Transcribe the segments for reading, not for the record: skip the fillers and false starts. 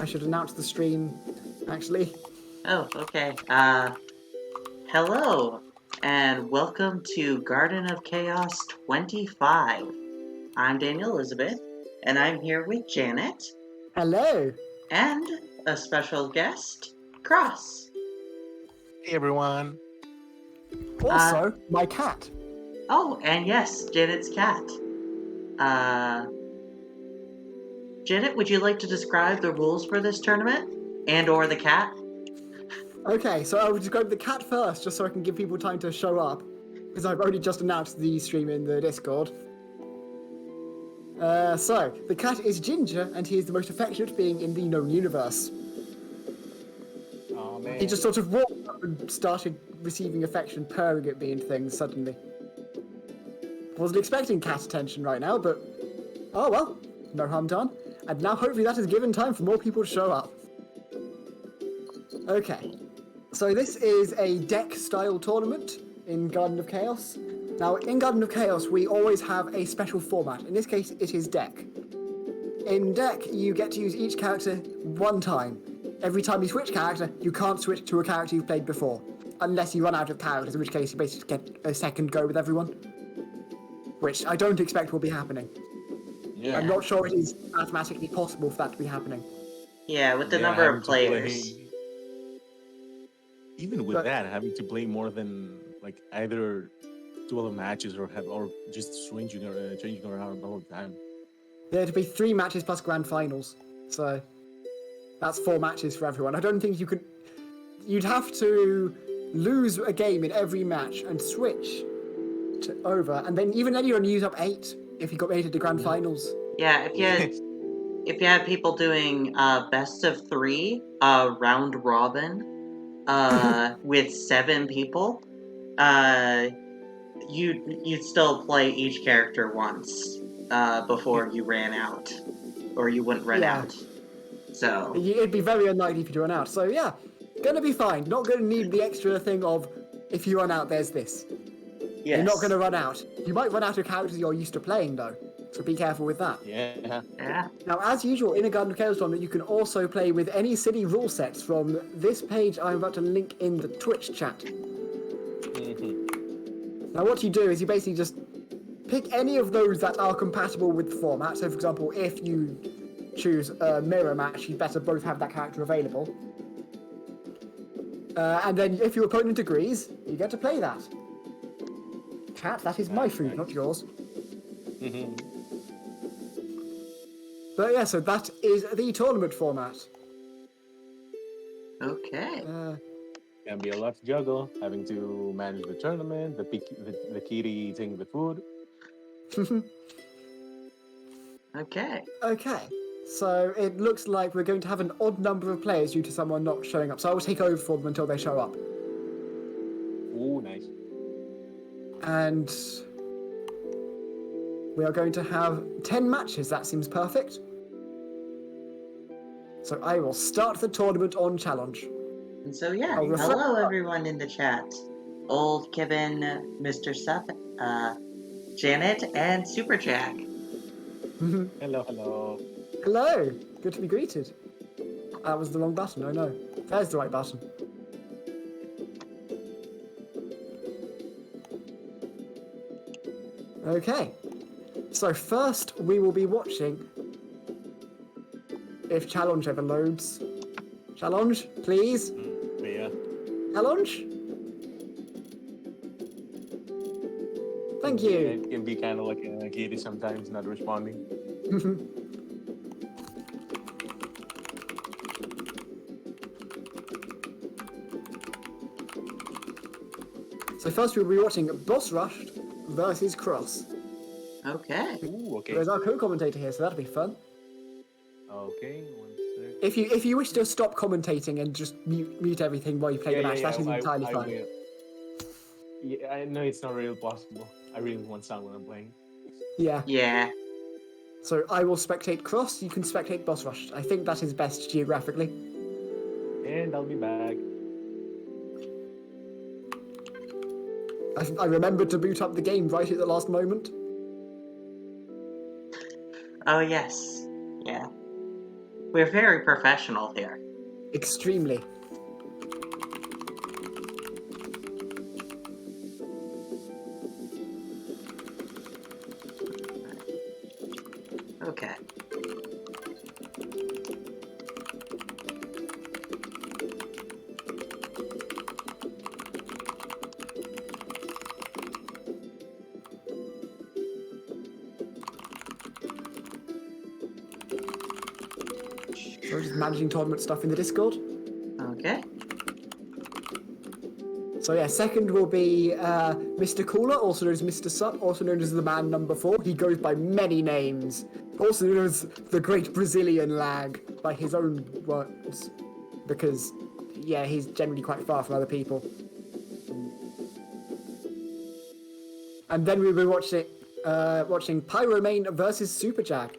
I should announce the stream, actually. Oh, okay. Hello, and welcome to Garden of Chaos 25. I'm Daniel Elizabeth, and I'm here with Janet. Hello. And a special guest, Cross. Hey everyone. Also, my cat. Oh, and yes, Janet's cat. Janet, would you like to describe the rules for this tournament? And/or the cat? Okay, so I will describe the cat first, just so I can give people time to show up, because I've only just announced the stream in the Discord. So, the cat is Ginger, and he is the most affectionate being in the known universe. Oh man. He just sort of walked up and started receiving affection, purring at me and things suddenly. Wasn't expecting cat attention right now, but oh well, no harm done. And now hopefully that has given time for more people to show up. Okay, so this is a deck-style tournament in Garden of Chaos. Now, in Garden of Chaos, we always have a special format. In this case, it is deck. In deck, you get to use each character one time. Every time you switch character, you can't switch to a character you've played before. Unless you run out of characters, in which case you basically get a second go with everyone. Which I don't expect will be happening. Yeah. I'm not sure it is mathematically possible for that to be happening. Yeah, with the number of having to players. play- even with But- that, having to play more than like either 12 matches or just changing around the whole time. There'd be 3 matches plus grand finals. So that's 4 matches for everyone. I don't think you could. You'd have to lose a game in every match and switch to over, and then even then you'd only use up 8 if you got made it to grand finals. Yeah, if you had people doing best of 3, round robin, with 7 people, you'd still play each character once before you ran out, or you wouldn't run Yeah. out. So It'd be very unlikely if you run out. So yeah, gonna be fine. Not gonna need the extra thing of if you run out, there's this. yes. You're not gonna run out. You might run out of characters you're used to playing though. So be careful with that. Yeah. Yeah. Now, as usual, in a Garden of Chaos tournament, you can also play with any silly rule sets from this page I'm about to link in the Twitch chat. Mm-hmm. Now, what you do is you basically just pick any of those that are compatible with the format. So, for example, if you choose a mirror match, you'd better both have that character available. And then if your opponent agrees, you get to play that. Chat, that is my food, not yours. Mm-hmm. But yeah, so that is the tournament format. Okay. Can be a lot to juggle, having to manage the tournament, the kitty eating the food. Okay. Okay, so it looks like we're going to have an odd number of players due to someone not showing up. So I will take over for them until they show up. Ooh, nice. And we are going to have 10 matches. That seems perfect. So I will start the tournament on challenge. And so yeah, I'll refer- hello everyone in the chat. Old Kevin, Mr. Seth, Janet, and Super Jack. Hello, hello. Hello, good to be greeted. That was the wrong button, oh no. There's the right button. Okay, so first we will be watching if challenge ever loads. Challenge, please. Yeah. Challenge. Thank you. It can be kind of like a kitty sometimes, not responding. So first we'll be watching Boss Rush versus Cross. Okay. Ooh, okay. There's our co-commentator here, so that'll be fun. Okay, 1 sec. If you wish to stop commentating and just mute everything while you play the match, that is entirely fine. will. Yeah, I know it's not really possible. I really want sound when I'm playing. Yeah. Yeah. So I will spectate Cross, you can spectate Boss Rush. I think that is best geographically. And I'll be back. I remembered to boot up the game right at the last moment. Oh yes. Yeah. We're very professional here. Extremely. Okay. So we're just managing tournament stuff in the Discord. Okay. So yeah, second will be Mr. Cooler, also known as Mr. Sup, also known as the man number 4. He goes by many names. Also known as the Great Brazilian Lag, by his own words. Because, yeah, he's generally quite far from other people. And then we'll be watching Pyromane versus Superjag.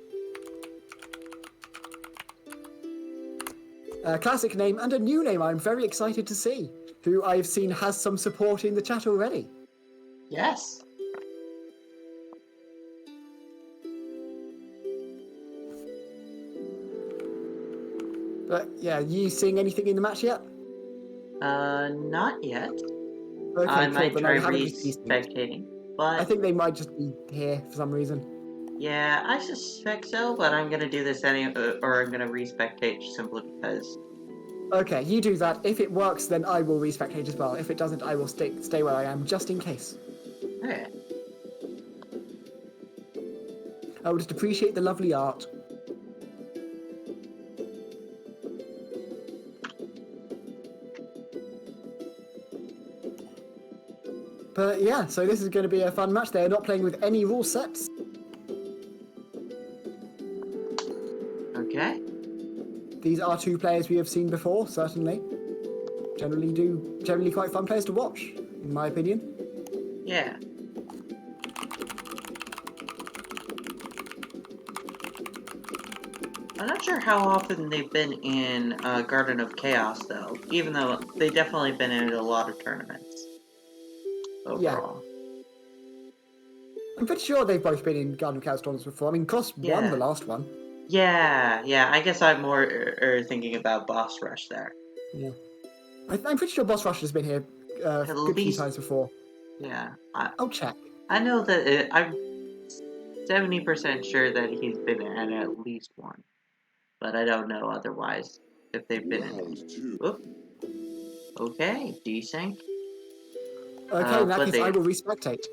A classic name and a new name I'm very excited to see, who I've seen has some support in the chat already. Yes. But yeah, you seeing anything in the match yet? Not yet. Okay, I cool, might then try I haven't received it. re-spectating, but I think they might just be here for some reason. yeah, I suspect so. But I'm gonna do this or I'm gonna re-spectate simply because. Okay, you do that. If it works, then I will respectate as well. If it doesn't, I will stay where I am, just in case. Okay. I will just appreciate the lovely art. But yeah, so this is going to be a fun match. They're not playing with any rule sets. Okay. These are two players we have seen before, certainly. Generally quite fun players to watch, in my opinion. Yeah. I'm not sure how often they've been in Garden of Chaos, though, even though they've definitely been in a lot of tournaments. Overall. I'm pretty sure they've both been in Garden of Chaos tournaments before. I mean, Cross won the last one. Yeah, I guess I'm more thinking about Boss Rush there. Yeah. I'm pretty sure Boss Rush has been here a good few times before. Yeah. I'll check. I know that I'm 70% sure that he's been in at least one. But I don't know otherwise if they've been in. Oop. Okay, desync. Okay, in that case, I will respectate.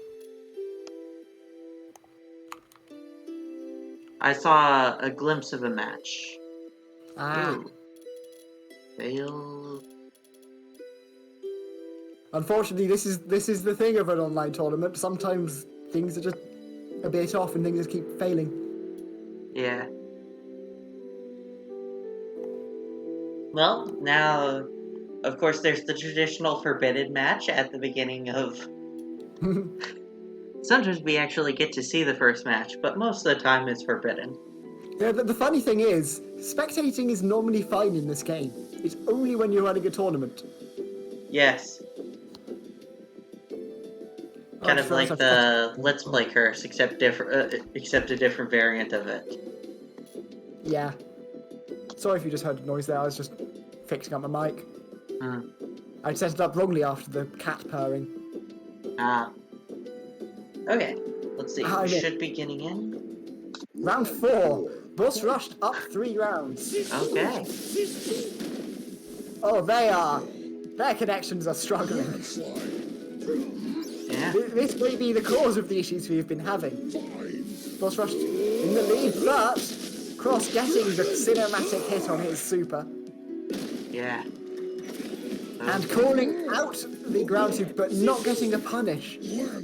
I saw a glimpse of a match. Ah. Ooh. Failed. Unfortunately, this is the thing of an online tournament. Sometimes things are just a bit off and things just keep failing. Yeah. Well, now, of course, there's the traditional forbidden match at the beginning of... Sometimes we actually get to see the first match, but most of the time it's forbidden. Yeah, the funny thing is, spectating is normally fine in this game. It's only when you're running a tournament. Yes. Kind of like the Let's Play curse, except a different variant of it. Yeah. Sorry if you just heard a noise there, I was just fixing up my mic. I set it up wrongly after the cat purring. Ah. Okay, let's see. We should be getting in. Round 4. Boss rushed up 3 rounds. Okay. Oh, they are. Their connections are struggling. Yeah. This may be the cause of the issues we've been having. Boss rushed in the lead, but Cross getting the cinematic hit on his super. Yeah. And calling out the ground super, but not getting a punish. Yeah,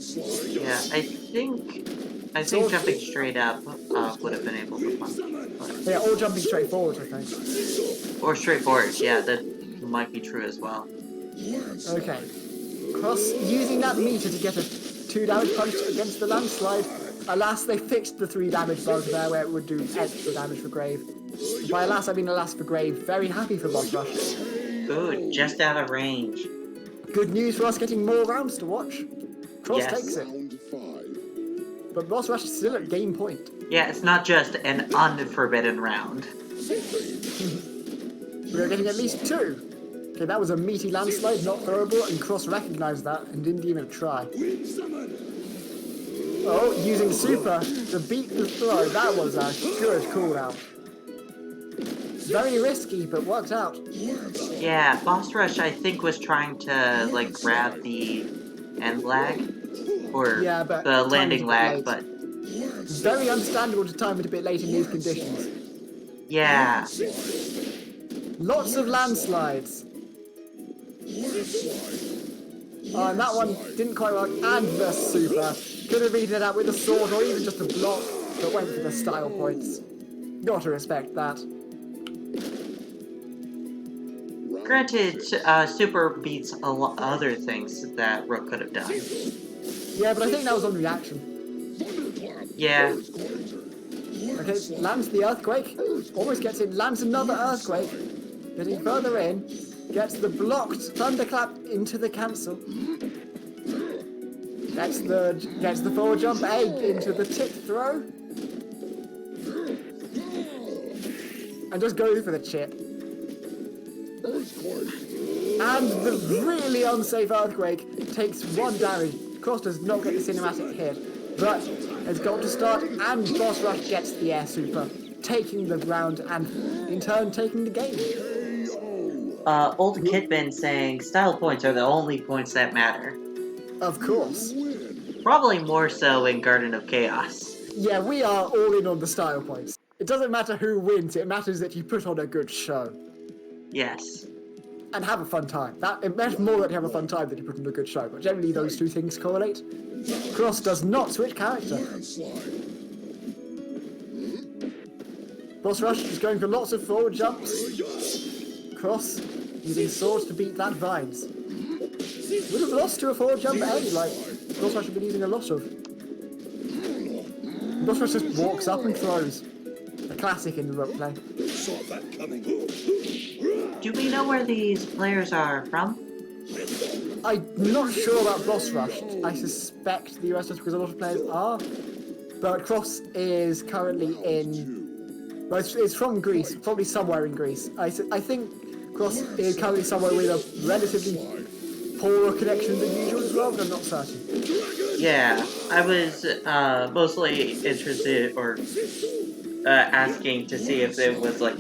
I think jumping straight up would have been able to punish. Yeah, or jumping straight forward, I think. Or straight forward, yeah, that might be true as well. Okay. Cross using that meter to get a 2 damage punch against the landslide. Alas, they fixed the 3 damage bug there where it would do extra damage for Grave. By alas, I mean alas for Grave. Very happy for Boss Rush. Good, just out of range. Good news for us getting more rounds to watch. Cross takes it. But Boss Rush is still at game point. Yeah, it's not just an unforbidden round. We're getting at least 2. Okay, that was a meaty landslide, not throwable, and Cross recognised that and didn't even try. Oh, using super to beat the throw. That was a good cooldown. Very risky, but worked out. Yeah, Boss Rush I think was trying to like grab the end lag or Yeah, but the timed landing it a bit lag, late. but Very understandable to time it a bit late in these conditions. yeah. Lots of landslides. Oh, and that one didn't quite work. And the super. Could have beaten it out with a sword or even just a block, but went for the style points. Gotta respect that. Granted, Super beats a lot other things that Rook could have done. Yeah, but I think that was on reaction. Yeah. Okay, lands the earthquake. Almost gets in, lands another earthquake. Getting further in. Gets the blocked thunderclap into the cancel. Gets the forward jump egg into the tip throw. And just goes for the chip. And the really unsafe earthquake takes 1 damage. Cross does not get the cinematic hit, but has got to start, and Boss Rush gets the air super, taking the round and in turn taking the game. Old Kidman saying style points are the only points that matter. Of course. Probably more so in Garden of Chaos. Yeah, we are all in on the style points. It doesn't matter who wins, it matters that you put on a good show. Yes. And have a fun time. It matters more that you have a fun time than you put on a good show, but generally those two things correlate. Cross does not switch character. Boss Rush is going for lots of forward jumps. Cross using swords to beat that vines. Would have lost to a forward jump A, like Boss Rush have been using a lot of. Boss Rush just walks up and throws. A classic in the Rook play. Do we know where these players are from? I'm not sure about Boss Rush. I suspect the US just because a lot of players are. But Cross is currently in... Well, it's from Greece, probably somewhere in Greece. I think Cross is currently somewhere with a relatively poorer connection than usual as well, but I'm not certain. Yeah, I was mostly interested or asking to see if there was like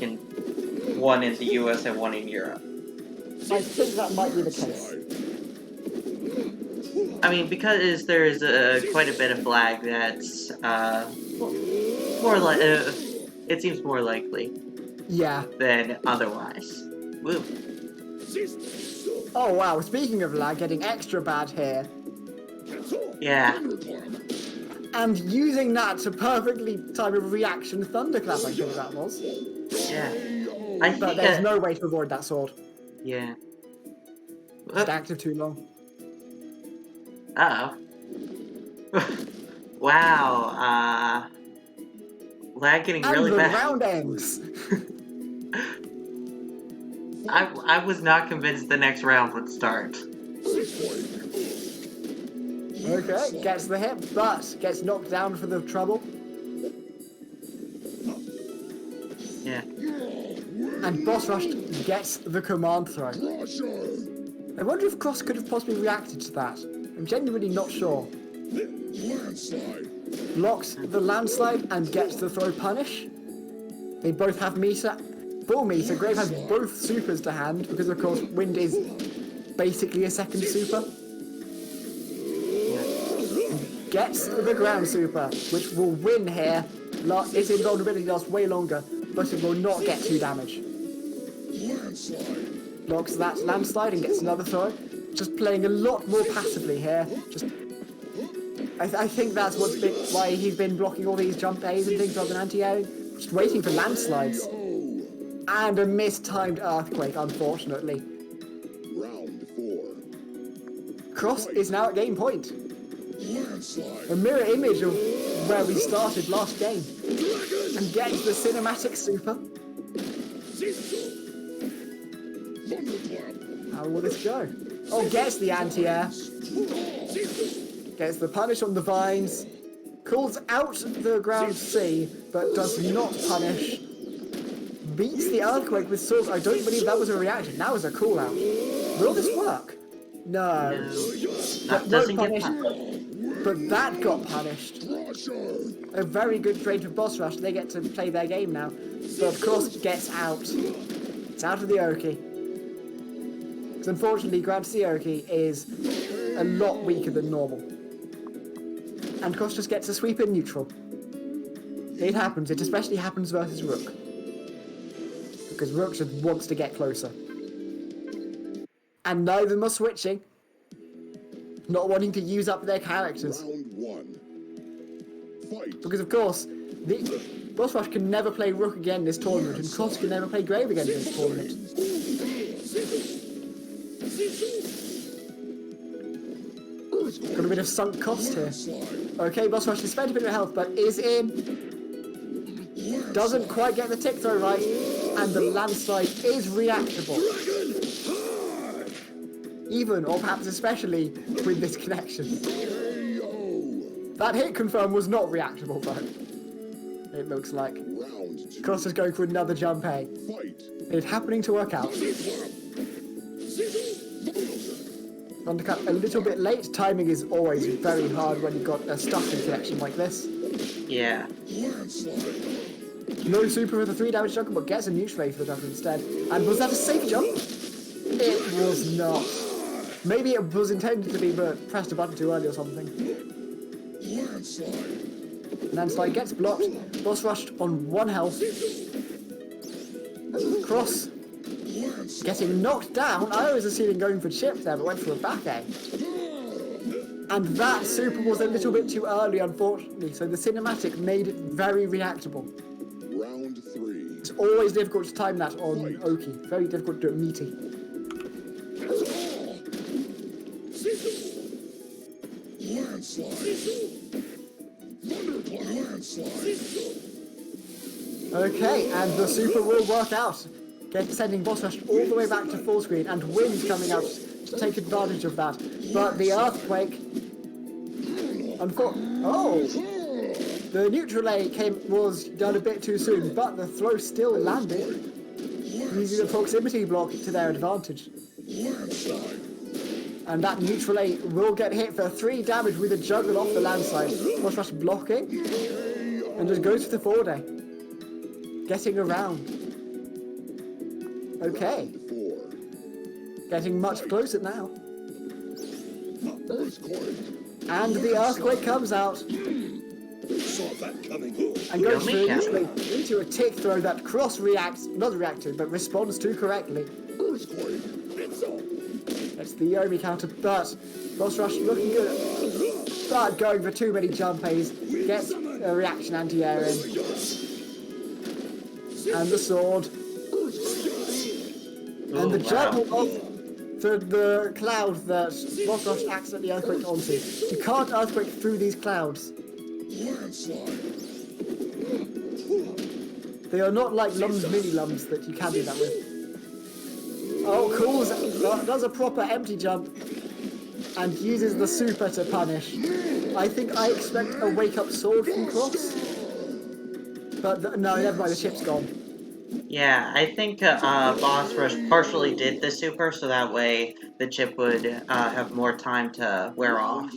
one in the US and one in Europe. I think that might be the case. I mean, because there's quite a bit of flag that's more like it seems more likely. Yeah. Than otherwise. Woo. Oh wow, speaking of lag, getting extra bad here. Yeah. And using that to perfectly time a reaction thunderclap, I think that was. Yeah. But there's no way to avoid that sword. Yeah. Just active too long. Uh-oh. Wow, lag getting really bad. And the round ends. I was not convinced the next round would start. Okay, gets the hit, but gets knocked down for the trouble. Yeah. And Boss Rush gets the command throw. I wonder if Cross could have possibly reacted to that. I'm genuinely not sure. Blocks the landslide and gets the throw punish. They both have meter. Full meter. Grave has both supers to hand because of course Wind is basically a second super. Gets the ground super, which will win here. Its invulnerability lasts way longer, but it will not get 2 damage. Blocks that landslide and gets another throw. Just playing a lot more passively here. I think that's why he's been blocking all these jump A's and things rather than anti-airing. Just waiting for landslides. And a mistimed earthquake, unfortunately. Round 4. Cross is now at game point. A mirror image of where we started last game. And gets the cinematic super. How will this go? Oh, gets the anti-air. Gets the punish on the vines. Calls out the ground C, but does not punish. beats the Earthquake with Swords. I don't believe that was a reaction. That was a call out. Will this work? No. That doesn't get punish. punished. But that got punished. A very good trade for Boss Rush. They get to play their game now. But of course, gets out. It's out of the Oki. Because unfortunately, Grand Sea Oki is a lot weaker than normal. And Cross just gets a sweep in neutral. It happens. It especially happens versus Rook. Because Rook just wants to get closer. And neither of them are switching. Not wanting to use up their characters. Round 1. Fight. Because of course, the Boss Rush can never play Rook again in this tournament, and Cross can never play Grave again in this tournament. Got a bit of sunk cost here. Okay, Boss Rush has spent a bit of health, but is in. Doesn't quite get the tick throw right, and the landslide is reactable. Even, or perhaps especially, with this connection. That hit confirm was not reactable though. It looks like. Cross is going for another jump A. It's happening to work out. Undercut a little bit late. Timing is always very hard when you've got a stuffing connection like this. Yeah. No super for the 3 damage juggle, but gets a neutral for the juggle instead. And was that a safe jump? It was not. Maybe it was intended to be, but pressed a button too early or something. Landslide gets blocked. Boss Rushed on 1 health. Cross getting knocked down. I was assuming going for chip there, but went for a back A. And that super was a little bit too early, unfortunately, so the cinematic made it very reactable. Round 3. It's always difficult to time that on Oki. Very difficult to do it meaty. Okay, and the super will work out. Sending Boss Rush all the way back to full screen, and Wind coming out to take advantage of that. But the Earthquake... Oh! The neutral A was done a bit too soon, but the throw still landed, using the proximity block to their advantage. And that neutral A will get hit for 3 damage with a juggle off the landslide. Boss Rush blocking, and just goes for the forward A. Getting around. Okay. Getting much closer now. And the Earthquake comes out. And goes into a tick throw that Cross not reacted, but responds to correctly. It's the Yomi counter, but Boss Rush looking good. But going for too many jump A's. Gets a reaction anti-air in. And the sword. And the juggle off the cloud that Boss Rush accidentally earthquaked onto. You can't earthquake through these clouds. They are not like Lums mini Lums that you can do that with. Oh, cool. Does a proper empty jump and uses the super to punish. I think I expect a wake-up sword from Cross. But no, never mind, the chip's gone. Yeah, I think Boss Rush partially did the super, so that way the chip would have more time to wear off.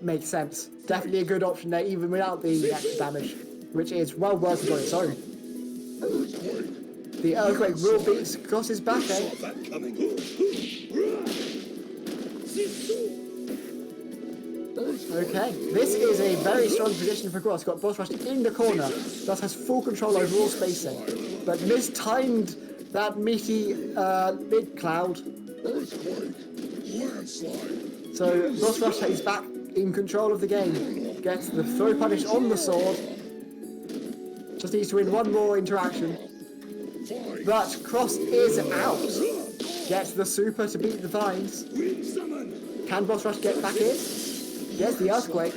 Makes sense. Definitely a good option there, even without the extra damage, which is well worth it on its own. The Earthquake will beat Cross's back A. Okay, this is a very strong position for Cross. Got Boss Rush in the corner, thus has full control over all spacing, but mistimed that meaty big cloud. So Boss Rush is back in control of the game. Gets the throw punish on the sword. Just needs to win 1 more interaction. But Cross is out. Gets the super to beat the vines. Can Boss Rush get back in? Yes, the Earthquake.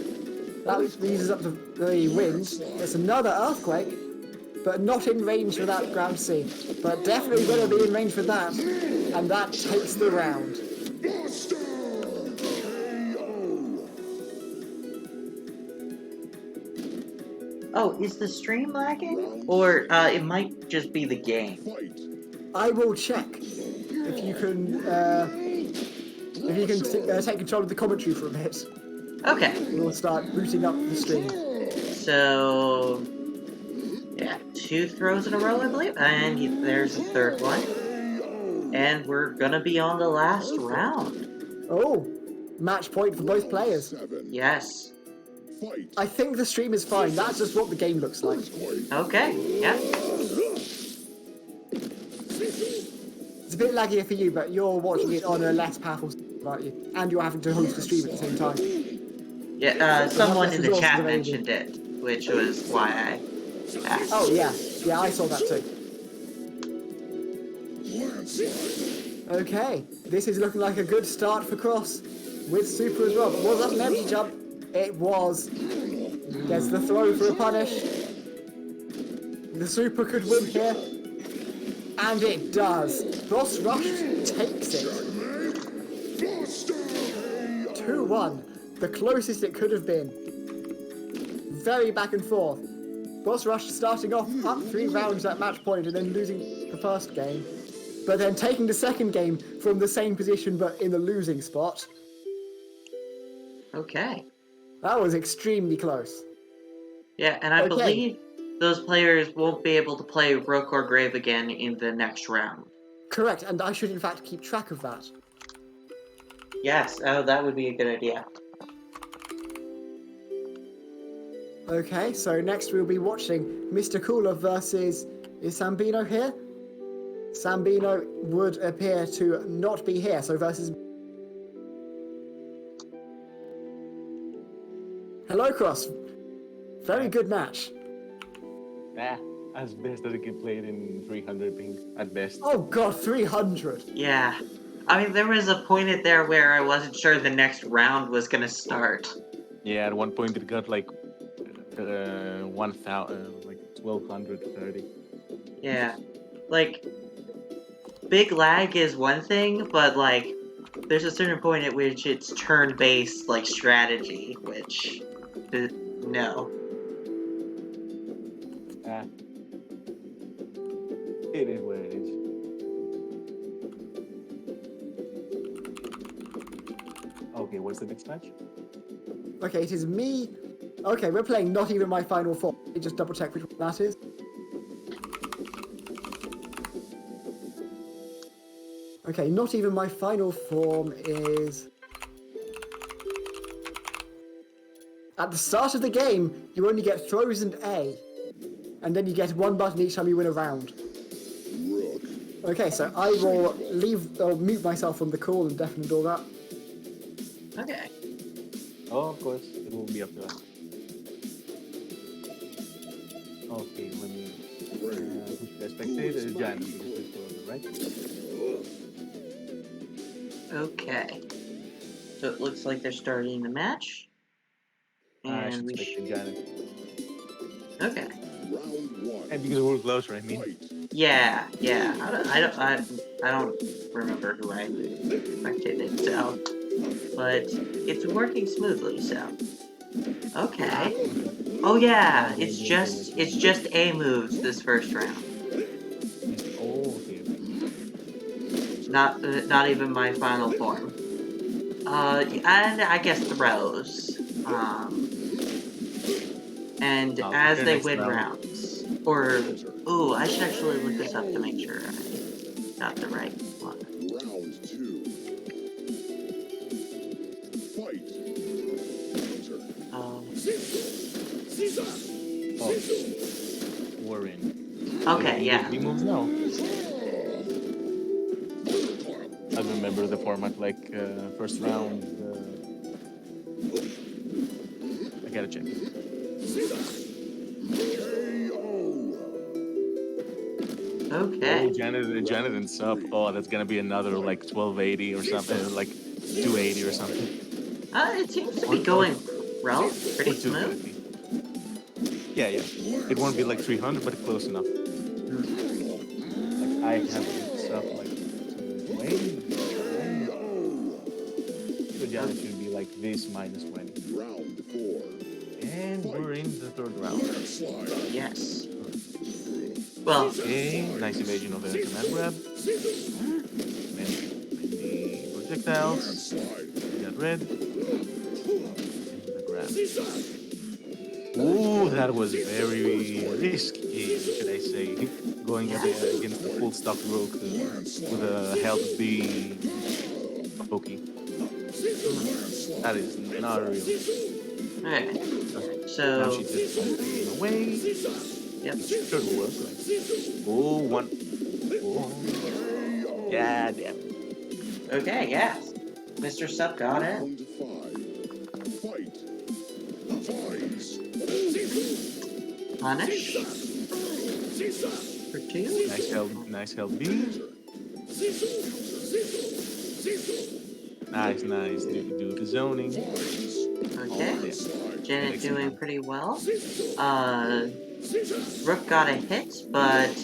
That uses up the wind. There's another Earthquake, but not in range for that ground C. But definitely going to be in range for that, and that takes the round. Oh, is the stream lagging? Or it might just be the game. Fight. I will check if you can take control of the commentary for a bit. Okay, We'll start booting up the stream. so yeah, 2 throws in a row, I believe, and there's the third one. And we're gonna be on the last round. Oh, match point for both players. 7. Yes. Fight. I think the stream is fine. That's just what the game looks like. Okay, yeah. It's a bit laggier for you, but you're watching it on a less powerful stream, aren't you? And you're having to host the stream at the same time. Yeah, someone in the resources chat available. mentioned it, which was why I asked. Oh yeah, yeah, I saw that too. Okay, this is looking like a good start for Cross with Super as well. But was that an empty jump? It was. Gets the throw for a punish. The Super could win here. And it does. Boss Rush takes it. 2-1. The closest it could have been. Very back and forth. Boss Rush starting off up 3 rounds at match point and then losing the first game. But then taking the second game from the same position but in the losing spot. Okay. That was extremely close. Yeah, and I Okay. believe those players won't be able to play Rook or Grave again in the next round. Correct, and I should in fact keep track of that. Yes, oh, that would be a good idea. Okay, so next we'll be watching Mr. Cooler versus... Is Sambino here? Sambino would appear to not be here, so versus... Hello, Cross. Very good match. Nah, as best as I can play it in 300 ping at best. Oh god, 300. Yeah. I mean, there was a point at there where I wasn't sure the next round was gonna start. Yeah, at one point it got like 1,000, like 1,230. Yeah. Like, big lag is one thing, but like, there's a certain point at which it's turn-based, like, strategy, which, no. Ah, it is what it is. Okay, what's the next match? Okay, it is me. Okay, we're playing Not Even My Final Form. Let me just double check which one that is. Okay, Not Even My Final Form is... At the start of the game, you only get throws and A. And then you get 1 button each time you win a round. Rook. Okay, so I will mute myself from the call and deafen and all that. Okay. Oh, of course, it will be up to us. Okay, let me... spectator, Jan, right? Okay. So it looks like they're starting the match. I And should we expect Janet. Okay. Round 1. And because we're closer, I mean. Fight. Yeah. I don't remember who I spectated, so. But it's working smoothly, so. Okay. Oh yeah, it's just A moves this first round. Oh, okay. Not even my final form. And I guess throws. And Oh, as okay, they next win round. rounds. Or, ooh, I should actually look this up to make sure I got the right one. Round 2. Fight. Oh, we're in. Okay, yeah. He moves now. I remember the format like first round. I gotta check. Okay. Oh, Janet and sub. Oh, that's gonna be another like 1280 or something, like 280 or something. It seems to be going pretty Or smooth. 250. Yeah. It won't be like 300, but close enough. Like I have stuff like 280. So Janet should be like this minus 20. Round 4. And we're in the third round. Yes. Well, Okay, nice evasion of the command grab. And the projectiles. We got red. And the grab. Ooh, that was very risky, should I say. Going against the full stock rogue with a health B pokey. That is not real. okay. Now So, she just taking away. yep. Sure will work. Oh, one. Oh. Yeah, damn. Okay, yeah. Mr. Sup got it. Round 5. Fight. Fights. Punish. For 2. Nice help B. Nice. Do the zoning. Okay. Janet Excellent. doing pretty well. Rook got a hit, but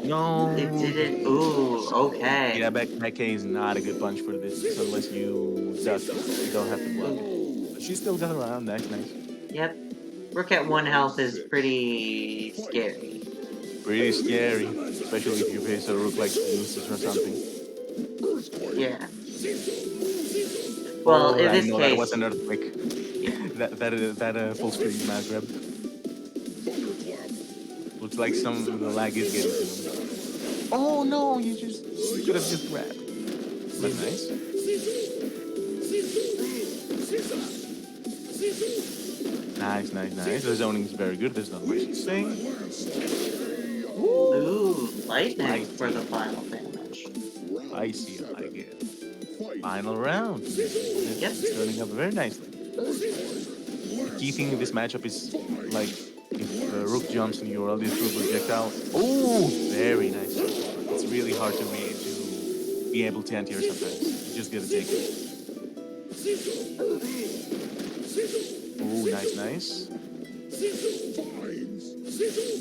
No. it didn't. Ooh, okay. Yeah, back K is not a good punch for this unless you duck. You don't have to block it. But she still got around. Nice. Yep. Rook at 1 health is pretty scary. Pretty scary, especially if you face a rook like Lucis or something. Yeah. Well, in I this know case, that was an earthquake. yeah. that full screen mad grab. Looks like some of the lag is getting to him. Oh no, you could have just grabbed. But nice. Nice. The zoning is very good. There's not much to say. Ooh, lightning for the final damage. I see. I like it. Final round. Yep. It's turning up very nicely. The key thing in this matchup is like if the rook jumps and you're already through projectile. Oh, very nice. It's really hard to be able to anti-air sometimes. You just gotta take it. Oh, nice.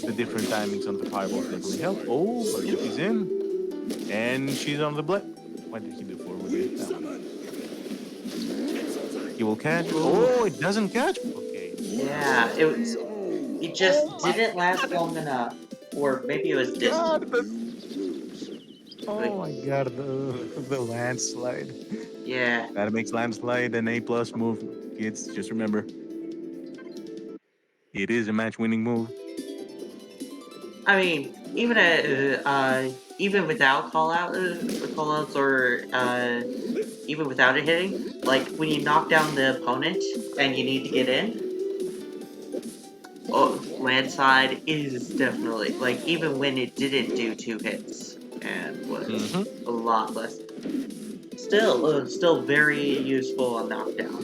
The different timings on the fireballs definitely help. Oh, but she's in. And she's on the black. What did he do forward with that one? He will catch. Oh, it doesn't catch. Okay. Yeah, it just didn't last long enough. Or maybe it was distant. Oh my god, the landslide. Yeah. That makes landslide an A+ move. Kids, just remember. It is a match-winning move. I mean, even without callouts or even without it hitting, like when you knock down the opponent and you need to get in, landslide is definitely like even when it didn't do 2 hits and was a lot less. Still very useful on knockdown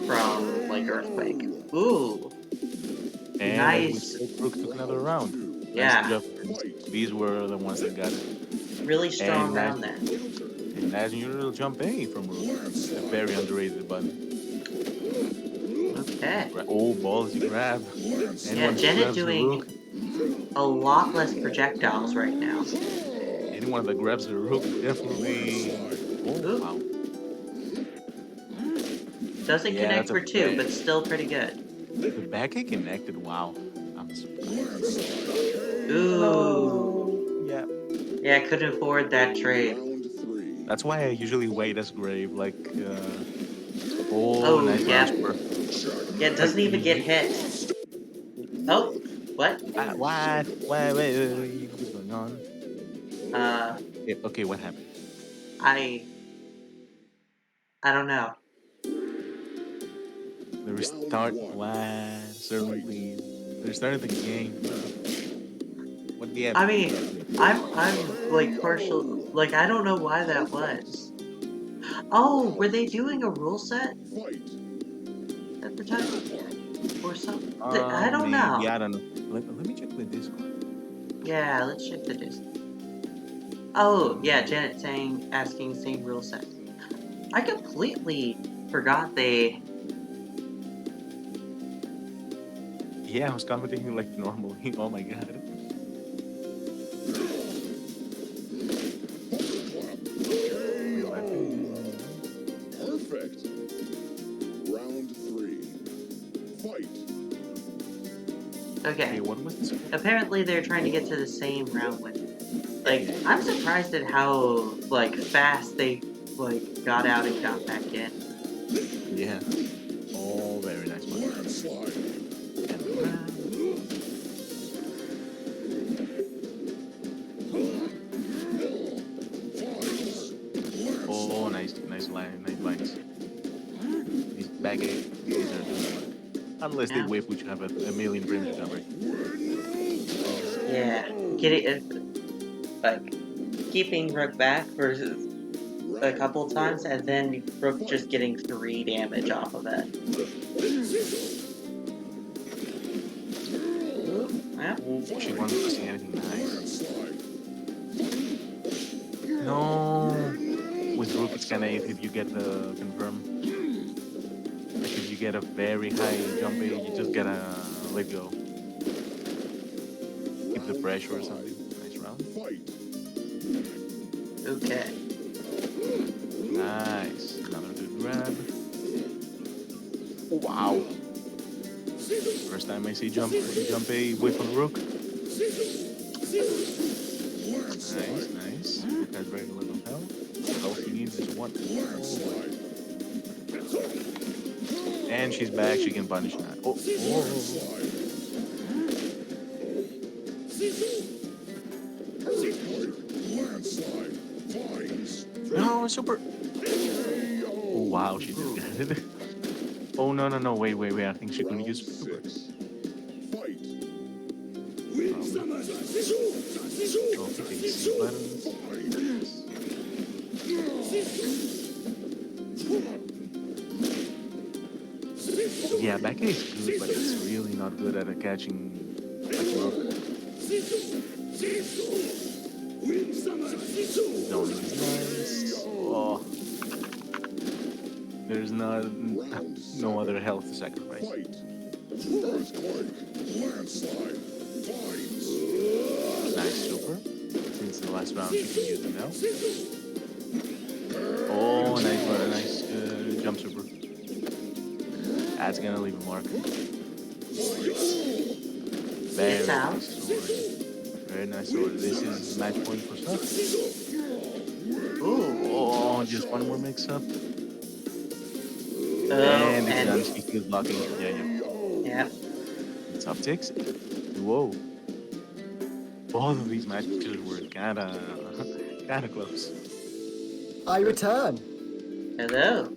from like earthquake. Ooh, And nice. Rook took another round. Yeah. Nice job. These were the ones that got it. Really strong And round there. And as usual, jump A from Rook. A very underrated button. Okay. Oh, balls you grab. Yeah, Janet doing a lot less projectiles right now. Anyone that grabs the Rook definitely. Oh, wow. Doesn't connect for 2, but still pretty good. The back A connected. Wow. I'm surprised. Ooh. Yeah. Yeah, I couldn't afford that trade. That's why I usually wait as grave. Like, Oh, nice yeah. transfer. Yeah, it doesn't even get hit. Oh, what? What? What's going on? Yeah, okay, what happened? I don't know. The restart. What? Certainly. The restart of the game. What do you have? I mean, I'm like partial. Like I don't know why that was. Oh, were they doing a rule set at the time or something? I don't Maybe. know. I don't know. Let me check the Discord. Yeah, let's check the disc. Oh, yeah, Janet asking same rule set. I completely forgot they. Yeah, I was commenting like normally. Oh my god. Perfect. Round 3. Fight. Okay. Okay, what was this? Apparently they're trying to get to the same round with. Like, I'm surprised at how like fast they like got out and got back in. Yeah. Oh, very nice one. Landslide. And grab. Fives. Oh, nice, nice line, nice lines. These back eight are doing work. Unless they Yeah. whiff, which have a million frames recovery. Yeah, getting like keeping Rook back versus a couple times, and then Rook just getting 3 damage off of it. Yeah. Oh, she wasn't missing anything nice. Landslide. No. With Rook, it's kind of if you get the confirm. Like if you get a very high jump A, you just gotta let go. Keep the pressure or something. Nice round. Fight. Okay. Nice. Another good grab. Wow. First time I see jump A whiff on Rook. Nice, nice. Rook has very little health. All she needs is one. Landslide. And she's back. She can punish that. Oh, oh. Landslide. Landslide. Vines. No, super. Oh, wow, she did get it. Oh, no, no, no. Wait, wait, wait. I think she can use super. 6. Fight. Oh, hitting C buttons. Vines. Yeah, back A is good, but it's really not good at catching like Rook. Zone is nice. Oh. There's not no other health to sacrifice. Fight. Earthquake. Landslide. Vines. Nice super. Since the last round, she can use it now. Oh, nice, nice jump super. That's gonna leave a mark. Very It's out. nice sword. Very nice sword. This is match point for stuff. Ooh. Oh, just one more mix up. Oh, And it's and done. She keeps blocking. Yeah, yeah. yeah. It's up 6. Whoa. Both of these matches were kinda close. I return. Hello.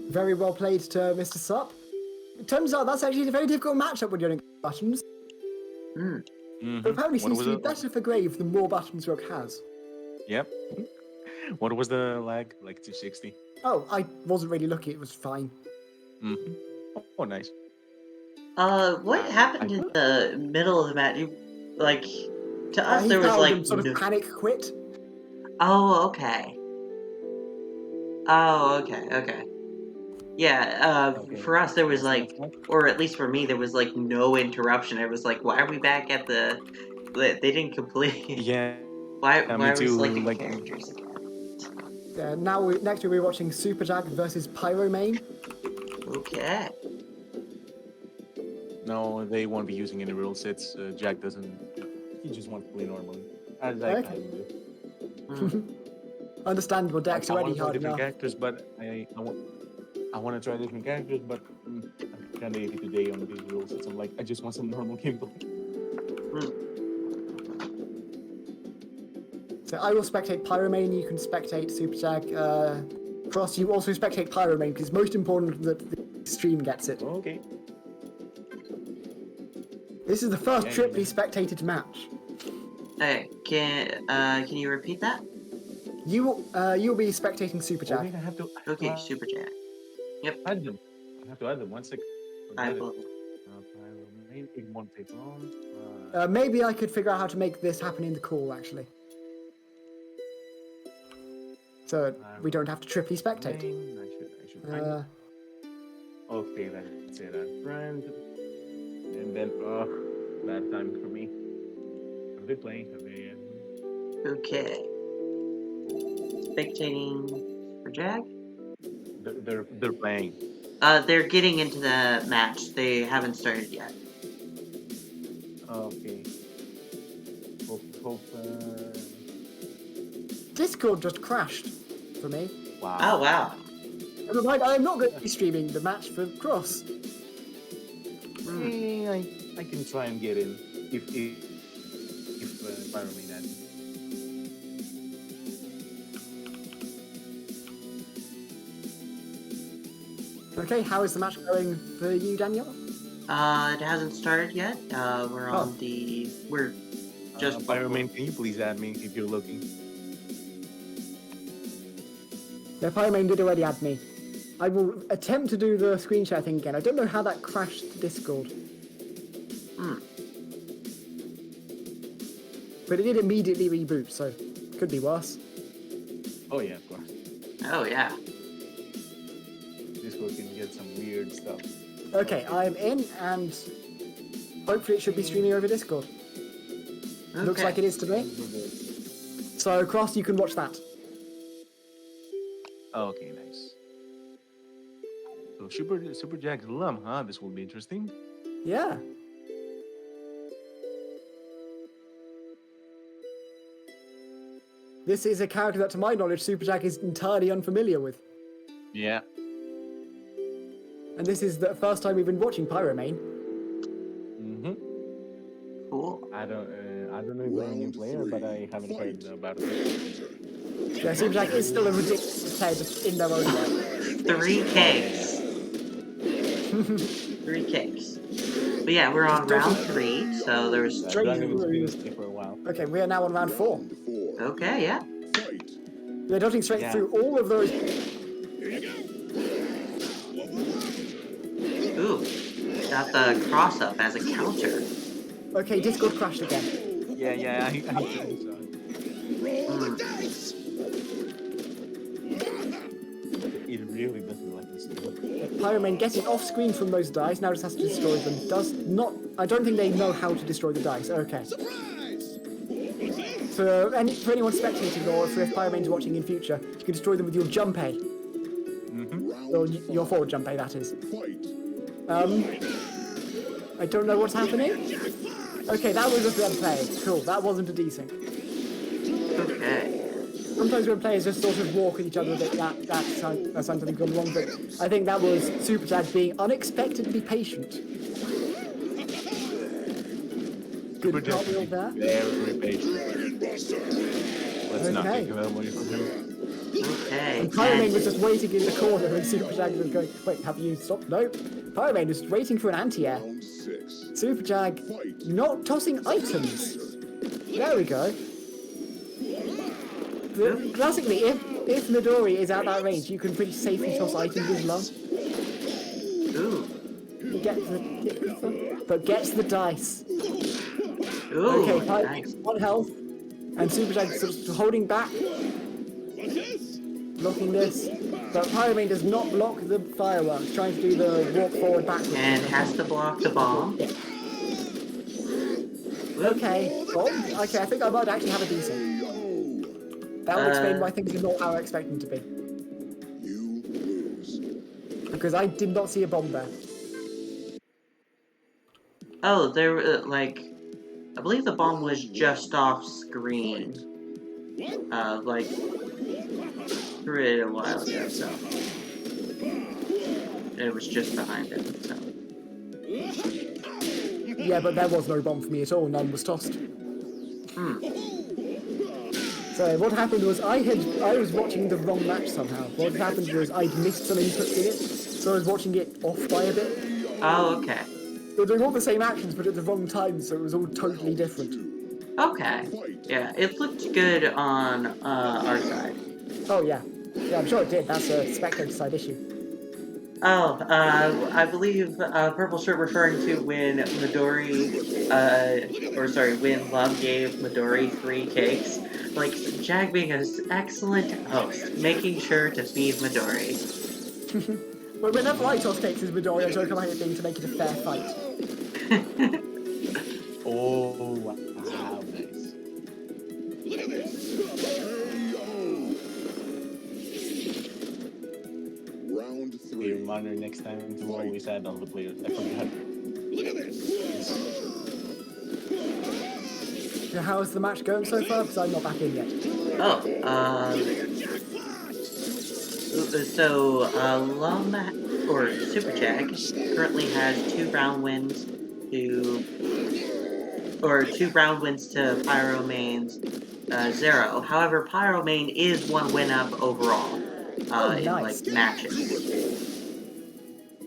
Very well played to Mr. Sup. It turns out that's actually a very difficult matchup when you're in buttons. Hmm. But apparently What seems was to be it? better for Grave the more buttons Rook has. Yep. What was the lag? Like 260? Oh, I wasn't really looking, it was fine. Mm-hmm. Oh, nice. What happened in the middle of the match? Like, to us He there was fouled like and sort no. of panic quit. Oh, okay. Oh, okay, okay. Yeah, Okay. for us there was What's the like, next one? or at least for me, there was like no interruption. It was like, why are we back at the? They didn't complete. Yeah, Why me are we too. selecting Like, characters again? Next we'll be watching Super Jag versus Pyromane. Okay. no, they won't be using any rule sets. Jack doesn't. He just wants to play normally. As I Okay. kind of do. Hmm. Understandable, Like, decks I want already to try hard different enough. characters, but I want to try different characters, but I'm kind of iffy today on these rule sets. I'm like, I just want some normal gameplay. Hmm. So I will spectate Pyromane, you can spectate Super Jag. Cross, you also spectate Pyromane, because it's most important that the stream gets it. Okay. This is the first Yeah, triply yeah. spectated match. Hey, can you repeat that? You'll be spectating Super Oh, wait, Jag. I have to Okay, Super Jack. add them. I have to add them. 1 second. I Got it. will. It won't take long. Maybe I could figure out how to make this happen in the call, actually. So we don't have to triply spectate. I should find it. Okay, that's it. Friend. And then, bad time for me. Have they playing? Have they? Okay. Spectating Super Jag. They're playing. They're getting into the match. They haven't started yet. Okay. Hope. Discord just crashed for me. Wow. Oh wow. Never mind, I am not going to be streaming the match for Cross. I can try and get in if Pyramid had. Okay, how is the match going for you, Daniel? It hasn't started yet. We're on Oh. the. We're just. Pyramid, can you please add me if you're looking? Yeah, Pyromain did already add me. I will attempt to do the screen share thing again. I don't know how that crashed Discord. But it did immediately reboot, so could be worse. Oh yeah, of course. Oh yeah. Discord can get some weird stuff. Okay, I'm in, and hopefully it should be streaming over Discord. Okay. Looks like it is to me. So, Cross, you can watch that. Oh, okay, nice. So Super Jack's Lum, huh? This will be interesting. Yeah. This is a character that, to my knowledge, Superjack is entirely unfamiliar with. Yeah. And this is the first time we've been watching Pyromain. Mm-hmm. Cool. I don't know if I'm a new player, but I haven't heard about it. Yeah, Superjack is still a ridiculous head in their own right. 3 cakes. 3 cakes. But yeah, we're on round 3, so there's. Dragon was been stay for a while. Okay, we are now on round 4. Okay, yeah. Fight. We're dodging straight Yeah. through all of those. Ooh. Got the cross up as a counter. Okay, Discord crashed again. Yeah, I saw it. Mm. It really doesn't like this thing. Pyromain getting off screen from those dice, now just has to destroy them. Does not. I don't think they know how to destroy the dice. Okay. For anyone spectating or for if Pyromain's watching in future, you can destroy them with your jump A. Or your forward jump A, that is. I don't know what's happening. Okay, that was a jump A. Cool, that wasn't a desync. Okay. Sometimes when players just sort of walk at each other a bit, that's something gone wrong, but I think that was Superjack being unexpectedly patient. Good cartwheel there. Very patient. Let's not Okay. take away from him. Okay. And Pyromain and- was just waiting in the corner and Superjag was going, wait, have you stopped? No. Pyromain was waiting for an anti-air. Round 6. Superjag not tossing items. There we go. Classically, if Midori is at that range, you can pretty safely toss items with love. Ooh. Gets the dice. Ooh. Okay, Nice. 1 health. And Superjag sort of holding back. Blocking this. But Pyromain does not block the fireworks, trying to do the walk forward backwards. And has to block the bomb. Okay, bomb. Okay, I think I might actually have a decent. That would explain why things are not how I expect them to be. You lose. Because I did not see a bomb there. Oh, there were, like, I believe the bomb was just off screen. Like, threw it a while ago, so. It was just behind him, so. Yeah, but there was no bomb for me at all. None was tossed. So what happened was I was watching the wrong match somehow. What happened was I'd missed some inputs in it, so I was watching it off by a bit. Oh, okay. They were doing all the same actions, but at the wrong time, so it was all totally different. Okay. Yeah, it looked good on our side. Oh yeah, yeah, I'm sure it did. That's a spectator side issue. Oh, I believe Purple Shirt referring to when Midori, when Love gave Midori 3 cakes. Like, Jag being an excellent host, making sure to feed Midori. But whenever I toss cakes as Midori, I joke about it being to make it a fair fight. Oh, wow, nice. Round Be 3. a reminder next time to always add all the players. I forgot. How's the match going so far? Because I'm not back in yet. Oh, so Lum or Super Jag currently has 2 round wins to Pyro Main's 0. However, Pyro Main is 1 win up overall in nice. like matches.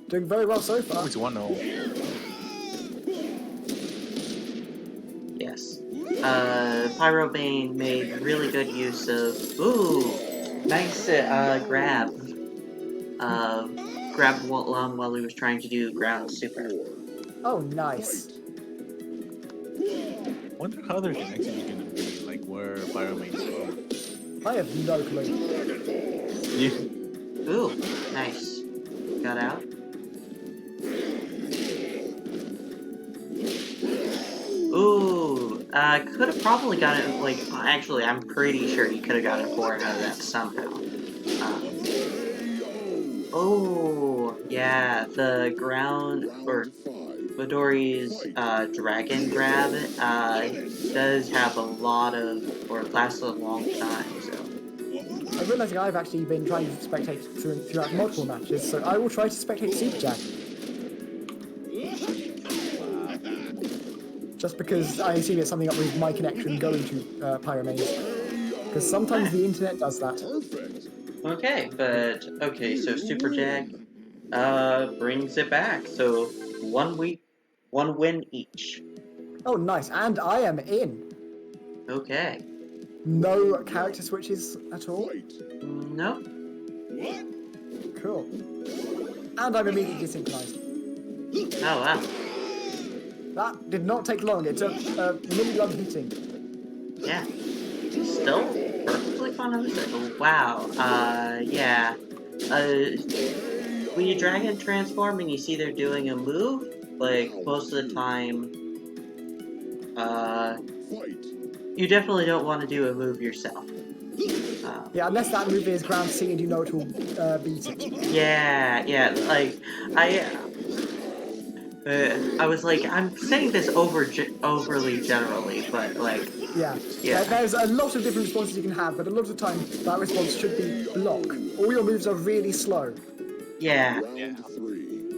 Doing very well so far. Oh, it's 1-0. Yes. Pyro Main made really good use of nice grab. Grabbed Lum while he was trying to do ground super. Oh, nice. Wonder how they're actually gonna be, like where Pyro Main is from. I have no clue. Yeah. Ooh, nice. Got out. Ooh, could have probably got it, like, actually, I'm pretty sure he could have gotten 4 out of that somehow. Oh, yeah, the ground, or Midori's, dragon grab, does have a lot of, or lasts a long time, so. I'm realising I've actually been trying to spectate throughout multiple matches, so I will try to spectate Super Jack. Just because I assume it's something up with my connection going to Pyromanes. Because sometimes the internet does that. Okay, so Super Jag, brings it back, so 1 win each. Oh, nice. And I am in. Okay. No character switches at all. Nope. Cool. And I'm immediately synchronized. Oh, wow. That did not take long. It took a minute long hitting. Yeah. Still perfectly fine on this. Wow. Yeah. When you Dragon transform and you see they're doing a move, like, most of the time, you definitely don't want to do a move yourself. Yeah, unless that move is ground C and you know it will beat it. Yeah, like, I was like, I'm saying this overly generally, but like... Yeah. Yeah. There's a lot of different responses you can have, but a lot of the time that response should be block. All your moves are really slow. Yeah.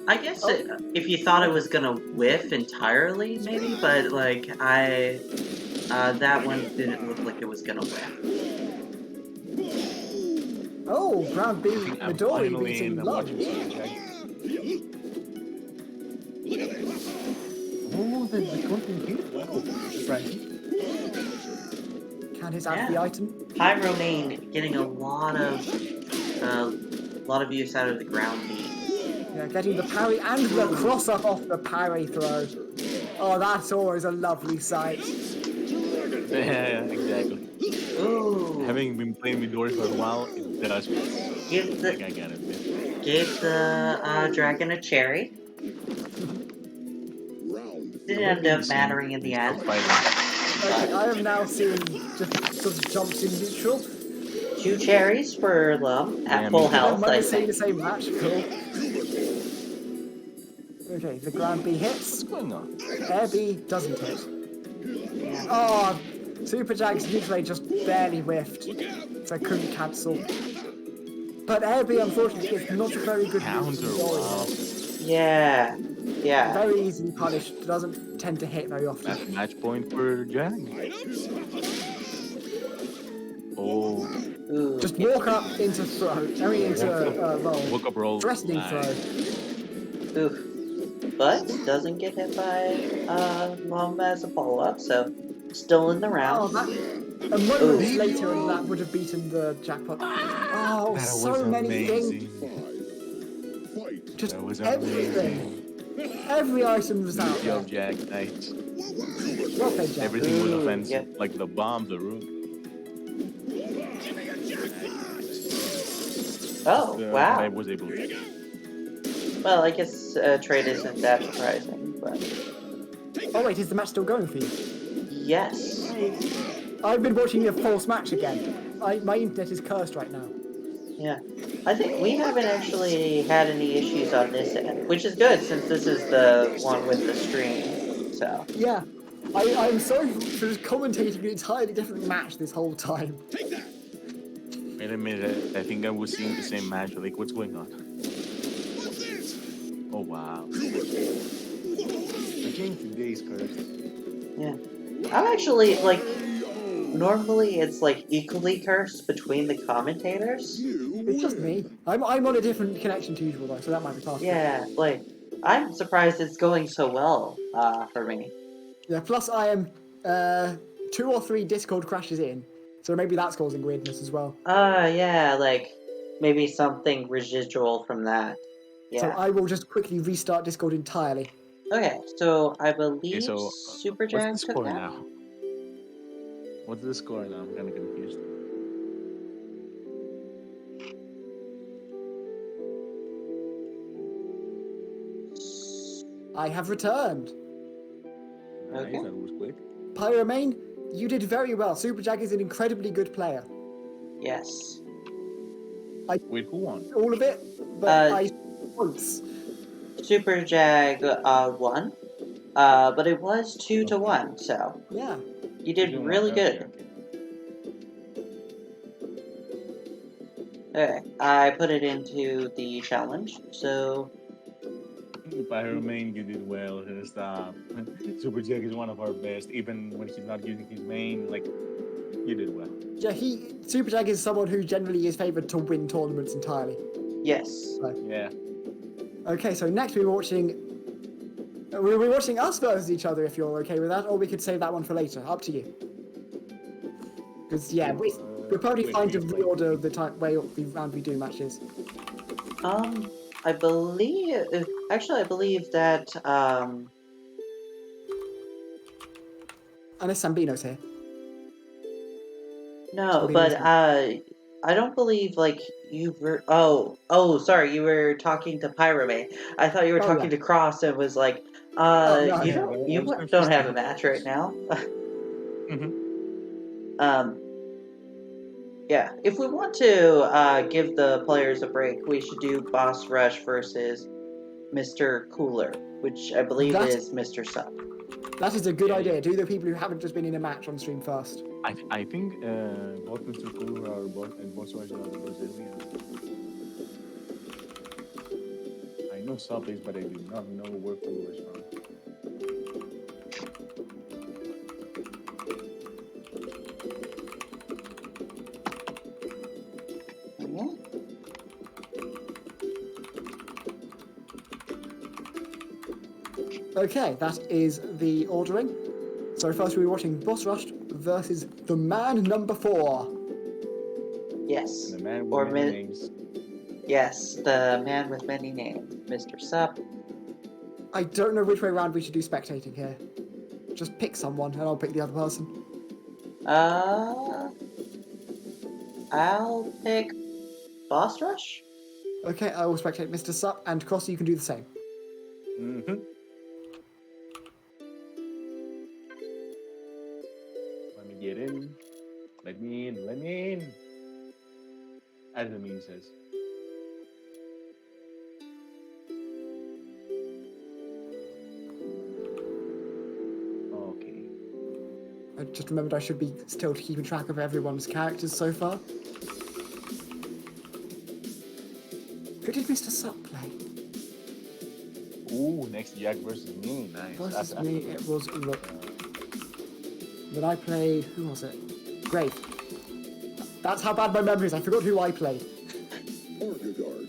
I guess if you thought it was gonna whiff entirely, maybe, but like, that one didn't look like it was gonna whiff. Oh, ground B, I'm Midori finally beating in. I'm Love. watching Super Jag. Oh, the content here. Wow. Frankie. Can't hit out of the item. Pyro Main getting a lot of use out of the ground beat. Yeah, getting the parry and the cross up off the parry throw. Oh, that's always a lovely sight. Yeah, exactly. Ooh. Having been playing Midori for a while, it does feel Give like I got it. Gave the dragon a cherry. Didn't end up mattering in the end. Okay, I am now seeing just sort of jumps in neutral. 2 cherries for Lum at Yeah, full me too. health, Might I be seeing think. the same match. Cool. Okay, the ground B hits. What's going on? Air B doesn't hit. Oh, Super Jag's neutral just barely whiffed, so I couldn't cancel. But Air B, unfortunately, is not a very good move to Counter, Midori. wow. Yeah. Very easily punished, doesn't tend to hit very often. That's match point for Jag. Oh, Ooh. Just walk up into throw, into roll. woke up roll. Threatening Nice. throw. Oof. But doesn't get hit by Lum as a follow-up, so still in the Oh, round. that, a moment later and that would have beaten the jackpot. Oh, That was so many amazing. things. Just That was everything. amazing. Every item was out Good there. job, Jag. Nice. Well played, Jack. Everything was Ooh, offensive, yeah. like the bomb, the rook. Oh, wow. I was able to. Well, I guess trade isn't that surprising, but Oh wait, is the match still going for you? yes. I've been watching a false match again. My internet is cursed right now. Yeah. I think we haven't actually had any issues on this end, which is good since this is the one with the stream, so. Yeah. I'm sorry for just commentating an entirely different match this whole time. Wait a minute, I think I was seeing the same match. Like, what's going on? Oh, wow. The game today is cursed. Yeah. I'm actually, like, normally it's, like, equally cursed between the commentators. It's just me. I'm on a different connection to usual though, so that might be possible. Yeah, like, I'm surprised it's going so well, for me. Yeah, plus I am 2 or 3 Discord crashes in, so maybe that's causing weirdness as well. Yeah, like, maybe something residual from that. So Yeah. I will just quickly restart Discord entirely. Okay, so I Okay, believe so Super what's the Jag took score that? now? What's the score now? I'm kind of confused. I have returned. Nice, Okay. that was quick. Pyromane, you did very well. Super Jag is an incredibly good player. Yes. Wait, who won? All of it, but Uh, I once. Super Jag won, but it was 2-1, so Yeah. you did 2-1, really okay, good. Okay, I put it into the challenge, so Pyromane, you did well. Just, Super Jack is one of our best, even when he's not using his main. Like, you did well. Yeah, Super Jag is someone who generally is favoured to win tournaments entirely. yes. Yeah. Okay, so next we're watching us versus each other if you're okay with that, or we could save that one for later. Up to you. Because yeah, we're probably wait, fine to wait. reorder the way the round we do matches. I believe, actually, I believe that, Unless Sambino's here. no, Sambino but, isn't. I don't believe, like, you were, sorry, you were talking to Pyromane. I thought you were Oh, talking yeah. to Cross and was like, no. you Yeah, don't, I you was confused don't have too. a match right now. Mm-hmm. Yeah, if we want to give the players a break, we should do Boss Rush versus Mr. Cooler, which I believe That- is Mr. Sup. That is a good Yeah, idea. yeah. Do the people who haven't just been in a match on stream first. I think both Mr. Cooler and Boss Rush are Brazilians. I know some place, but I do not know where Cooler is from. Yeah. Okay, that is the ordering. So first we're watching Boss Rush versus the man number 4. Yes. The man Or with many names. Yes, the man with many names, Mr. Sup. I don't know which way around we should do spectating here. Just pick someone and I'll pick the other person. I'll pick Boss Rush. Okay, I will spectate Mr. Sup, and Crossy, you can do the same. Mm-hmm. Let me get in. Let me in. Let me in. As the meme says. Okay. I just remembered I should be still keeping track of everyone's characters so far. Who did Mr. Sup play? Ooh, next Jack versus me. Nice. Versus me, it was Rook. Then I played, who was it? Grave. That's how bad my memory is. I forgot who I played. Orgagard.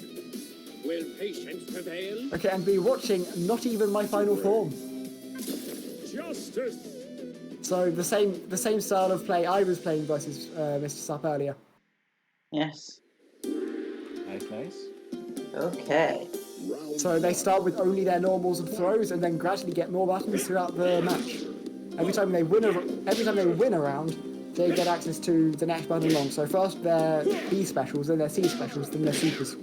Will patience prevail? Okay, and be watching Not Even My Final Form. Justice! So the same style of play I was playing versus Mr. Sup earlier. Yes. Nice. Okay. Round So they start with only their normals and throws, and then gradually get more buttons throughout the match. Every time they win a round, they get access to the next button along. So first their B specials, then their C specials, then their supers.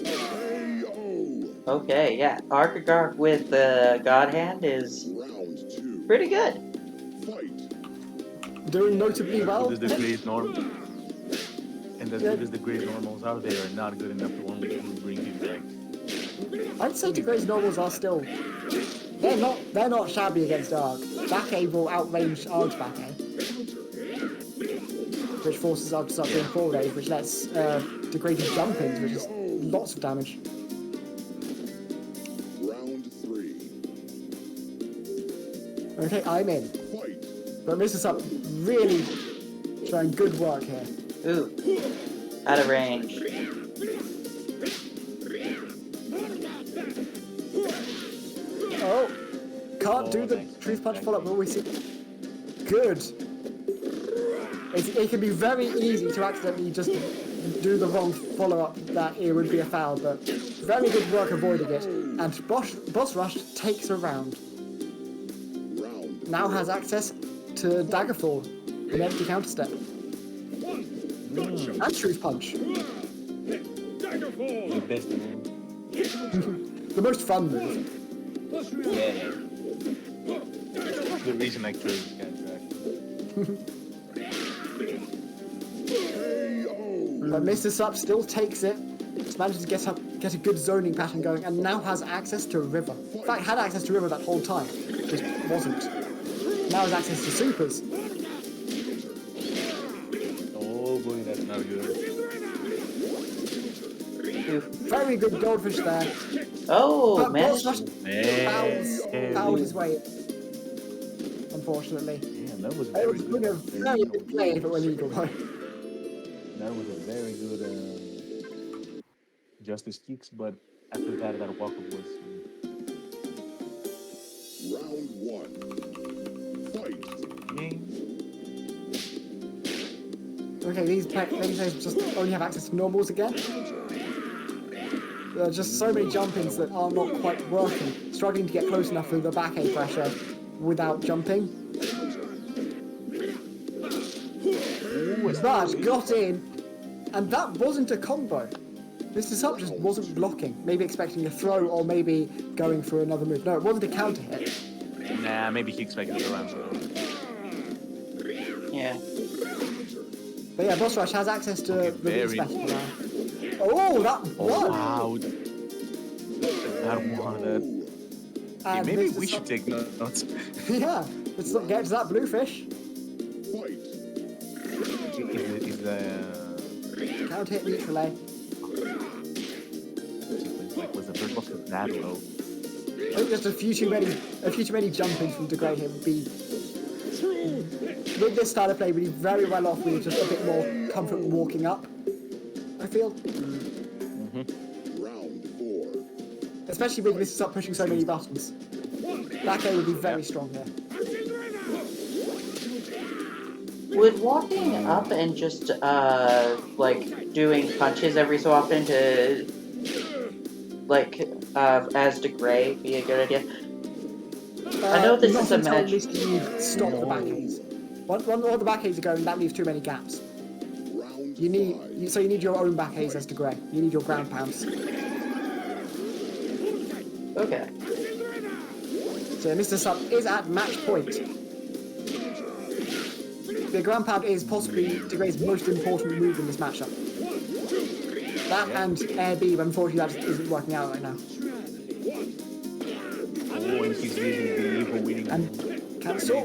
KO. Okay, yeah. Arkagark with the God Hand is Round 2. pretty good. Fight. Doing notably well. As good as the great norm. And as good as the great normals are, they are not good enough to only bring you back. I'd say Degray's normals are still They're not shabby against Arg. Back A will outrange Arg's back A, which forces Arg to start doing forward A's, which lets degraded jump ins, which is lots of damage. Round 3. Okay, I'm in. Fight. But Mr. Sup really showing good work here. Ooh. Out of range. Oh, can't do the nice. truth punch follow up, but we see. Good. It can be very easy to accidentally just do the wrong follow up that it would be a foul, but very good work avoiding it. And Boss Rush takes a round. Round. Now has access to Daggerfall, an empty counter step, and truth punch. Daggerfall. The best move. The most fun move. Yeah. The reason I chose can't But Mr. Sup still takes it. Just manages to get a good zoning pattern going, and now has access to River. In fact, had access to River that whole time, just wasn't. Now has access to supers. Oh boy, that's not good. Very good goldfish there. Oh, But man. Boss Rush fouled his way in, unfortunately. Damn, that was It very was good. a very good play if it went eagle though. That was a very good justice kicks, but after that walk-up was. Round 1. Fight. Okay, these players just only have access to normals again. There are just so many jump-ins that are not quite working. Struggling to get close enough with the back A pressure without jumping. But got in, and that wasn't a combo. Mr. Sup just wasn't blocking. Maybe expecting a throw or maybe going for another move. No, it wasn't a counter hit. Nah, maybe he expected the round. Yeah. But yeah, Boss Rush has access to the very- special now. Oh, that Oh won! wow. That one. And Maybe Mr. we Sup- should take notes. Yeah, let's not get to that bluefish. Fight. Is the Counter hit neutral A. like was the bird box that low? I think just a few too many jump-ins from degrade him would be. With this style of play, we'd be very well off with just a bit more comfort walking up. I feel, Round 4. especially with this up pushing so many buttons. Back A would be very strong here. Would walking up and just, like, doing punches every so often to, like, as Degray be a good idea? I know this not is a until match. Mr. You stop the back A's. Once all the back A's are going, that leaves too many gaps. Round You need 5. so you need your own back A's as Degray. You need your ground pounds. Okay. So Mr. Sup is at match point. The ground pound is possibly Degray's most important move in this matchup. That and Air B, but unfortunately that isn't working out right now. Oh, and he's using the evil winning. And cancel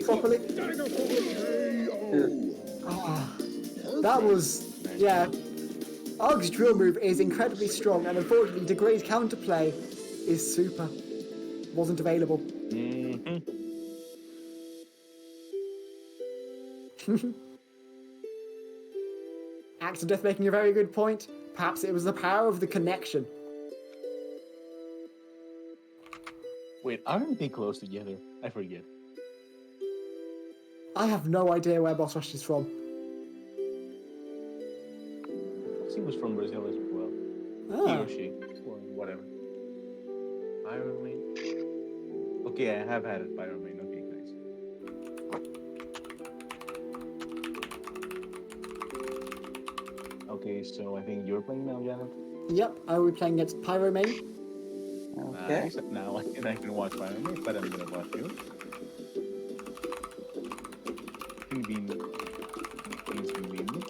properly. Ah, that was, yeah. Arg's drill move is incredibly strong, and unfortunately Degray's counterplay is super. Wasn't available. Axe of Death making a very good point. Perhaps it was the power of the connection. Wait, aren't they close together? I forget. I have no idea where Boss Rush is from. He was from Brazil as well. He Ah, or she, or whatever. Iron Man. Okay, I have had it, Iron Man. Okay, nice. Okay, so I think you're playing now, Janet. yep, I will be playing against Pyromane. Okay. Nice. Now I can watch Iron Man, but I'm gonna watch you. Convenient. It's convenient.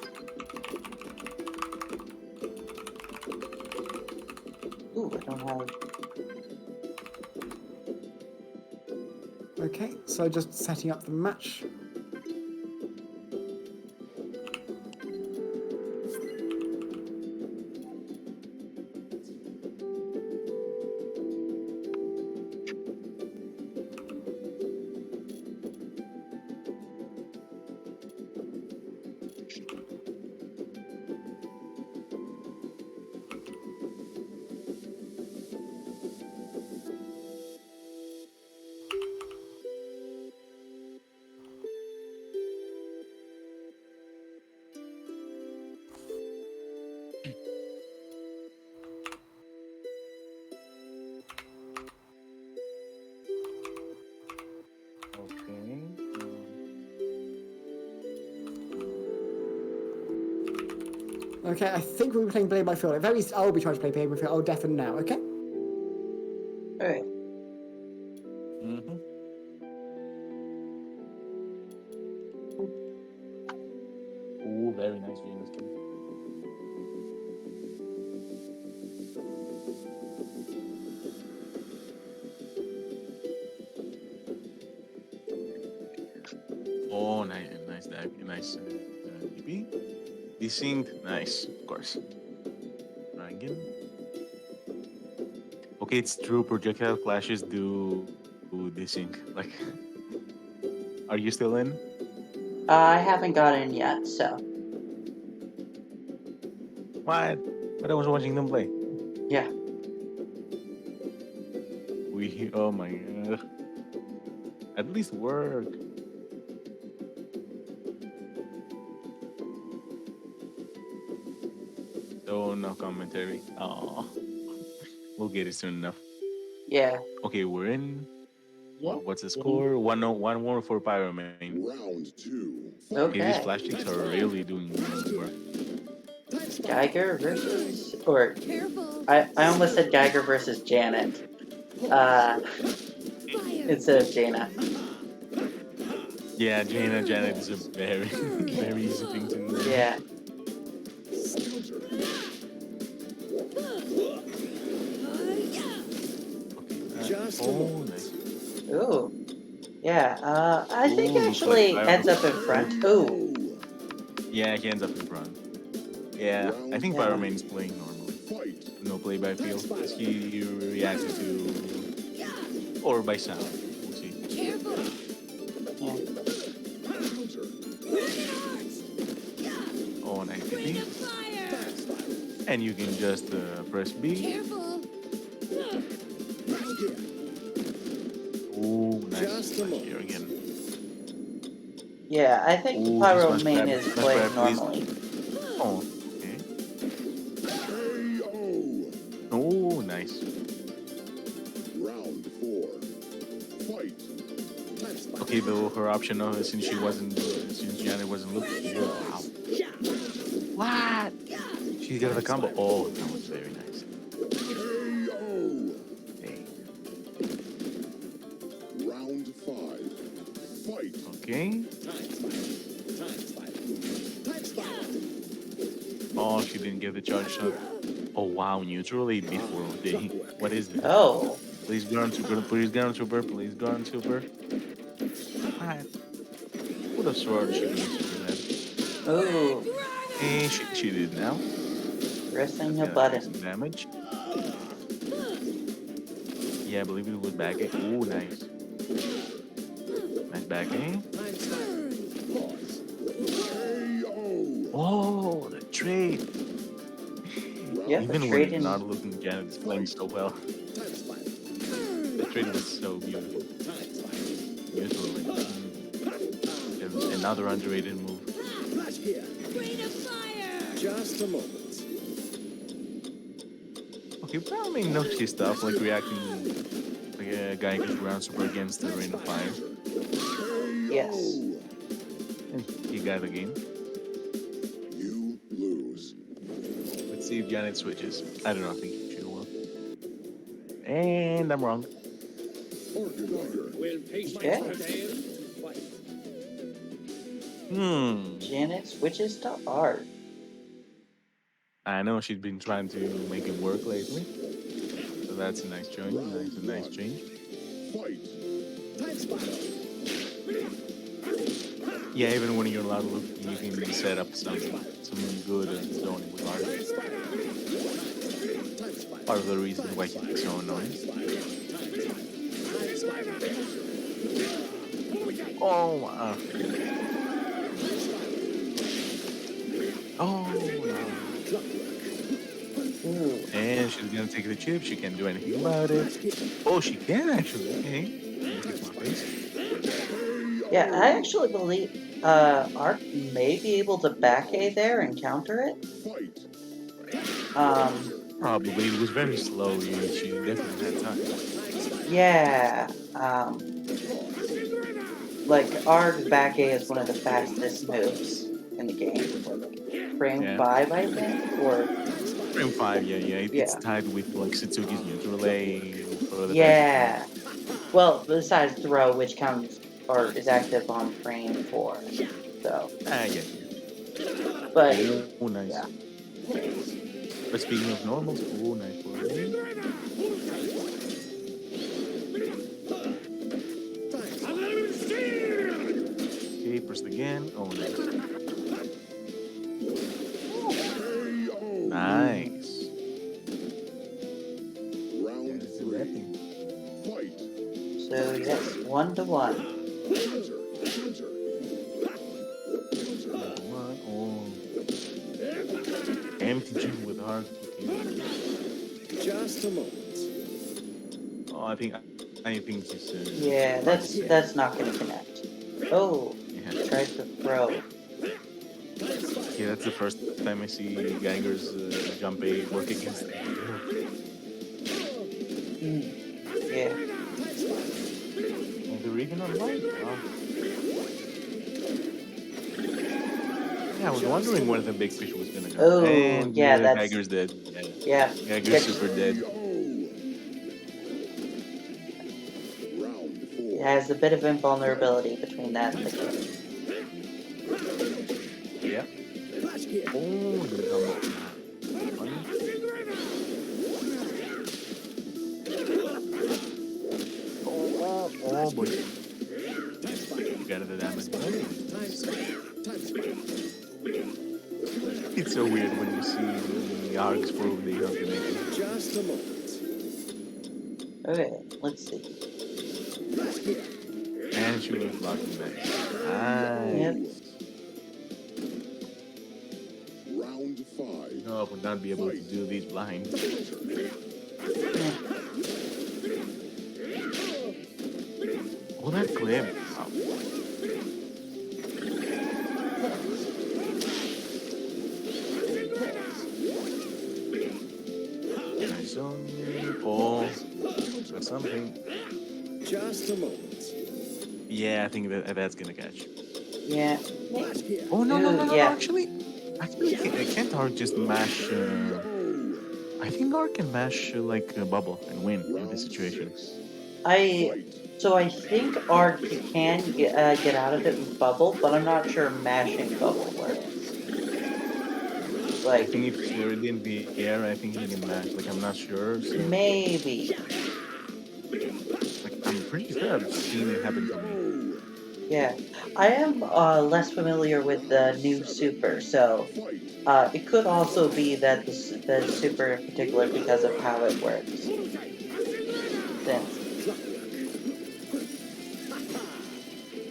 Ooh, I don't have. Okay, so just setting up the match. Okay. Okay, I think we'll be playing play by field. At very least, I'll be trying to play play by field. I'll deafen now, okay? Alright. Mm-hmm. Oh, very nice Venus King. Oh, nice dive, nice DP. Desync, nice, of course. Dragon. Okay, it's true. Projectile clashes do desync. Like, are you still in? I haven't got in yet, so. What? But I was watching them play. Yeah. Oh my god. At least work. Oh, no commentary. Oh, we'll get it soon enough. Yeah. Okay, we're in. Yeah. What's the score? 1-0, 1-1 for Pyroman. Round 2. Okay, these Okay. flash sticks are really doing work. Geiger versus. Or. Careful. I almost said Geiger versus Janet. Fire. Instead of Jaina. Yeah, Janet is a very, very easy thing to do. Yeah. Just a Oh, moment. nice. Ooh. Yeah. I think Ooh, looks like actually ends up in front. Ooh. Yeah, he ends up in front. Yeah, I think Yeah. Pyroman is playing normally. Fight. No play by feel. He reacted to or by sound. We'll see. Careful. Yeah. Counter. Oh, nice Ring DP. of fire. And you can just press B. Careful. Round here. Ooh, nice. Just a Nice moment. here again. Yeah, I think Ooh, Pyro smash main grab, is smash playing grab, please. normally. Oh, okay. KO. Oh, nice. Round 4. Fight. Okay, though her option since Janet wasn't looking. Wow. What? She got the combo. Oh, that was very nice. KO. Hey. Round 5. Fight. Okay. Oh, she didn't get the charge shot. Oh wow, neutral 8 before day. What is this? Oh. Please ground super, please ground super, please ground super. What? Would have sworn she was super that. Ooh. Hey, she did now. Pressing That's a gonna take button. some damage. Yeah, I believe it was back. Ooh, nice. Nice back aim. Pause. KO. Oh, the trade. Yeah, the Even when trade it's in. not looking, Janet is playing so well. The trade was so beautiful. Beautiful. Another underrated move. Ring of fire. Just a moment. Okay, probably knows his stuff, like reacting like a guy who's ground super against the rain of fire. Yes. And he got the game. You lose. Let's see if Janet switches. I don't know, I think she will. And I'm wrong. Order. Will patience Okay. prevail? Fight. Janet switches to art. I know she's been trying to make it work lately. So that's a nice change. Nice change. Fight. Yeah, even when you're not looking, you can set up some good zoning with art. Part of the reason why it's so annoying. Oh, oh, no. Ooh. And she's gonna take the chip. She can't do anything about it. Oh, she can actually. Okay. Take my face. Yeah, I actually believe Ark may be able to back A there and counter it. Probably it was very slow. She definitely had time. Yeah. Like Ark's back A is one of the fastest moves in the game. Like frame Yeah. 5, I think, or Frame 5, yeah. It's yeah. tied with like Satsuki's neutral A for the Yeah. Well, besides throw, which comes or is active on frame 4. So, Yeah. but Oh, nice. yeah. But speaking of normals, oh, nice one. Okay, press again. Oh, nice. Nice. Round That's that 3. thing. Fight. So yes, 1-1. One, oh. Empty gym with heart. Just a moment. Oh, I think she's. Yeah, that's not gonna connect. Oh, Yeah. tries to throw. Yeah, that's the first time I see Geiger's jump A work against A. Yeah. And they're even online. Wow. Yeah, I was wondering where the big fish was gonna go. Oh, And yeah, that's Geiger's dead. yeah. Geiger's Good. super dead. Round 4. It has a bit of invulnerability between that and the kick. Yeah. Oh, the funny. Oh boy. You got the damage. It's so weird when you see the arcs for the ultimate. Just a moment. Okay, let's see. And she was blocking that. Yep. Nice. Round 5. No, I would not be able to do these blind. Oh, that clip. Wow. Nice on. Oh, got something. Just a moment. Yeah, I think that's gonna catch. Yeah. Oh no no Ooh, no no! yeah. Actually, can't Ark just mash? I think Ark can mash like a bubble and win in this situation. I think Ark can get out of it with bubble, but I'm not sure mashing bubble works. I Like think if it's already in the air, I think he can mash. Like I'm not sure. So maybe. like I'm pretty sure I've seen it happen to me. Yeah. I am less familiar with the new super, so it could also be that the super in particular because of how it works. Since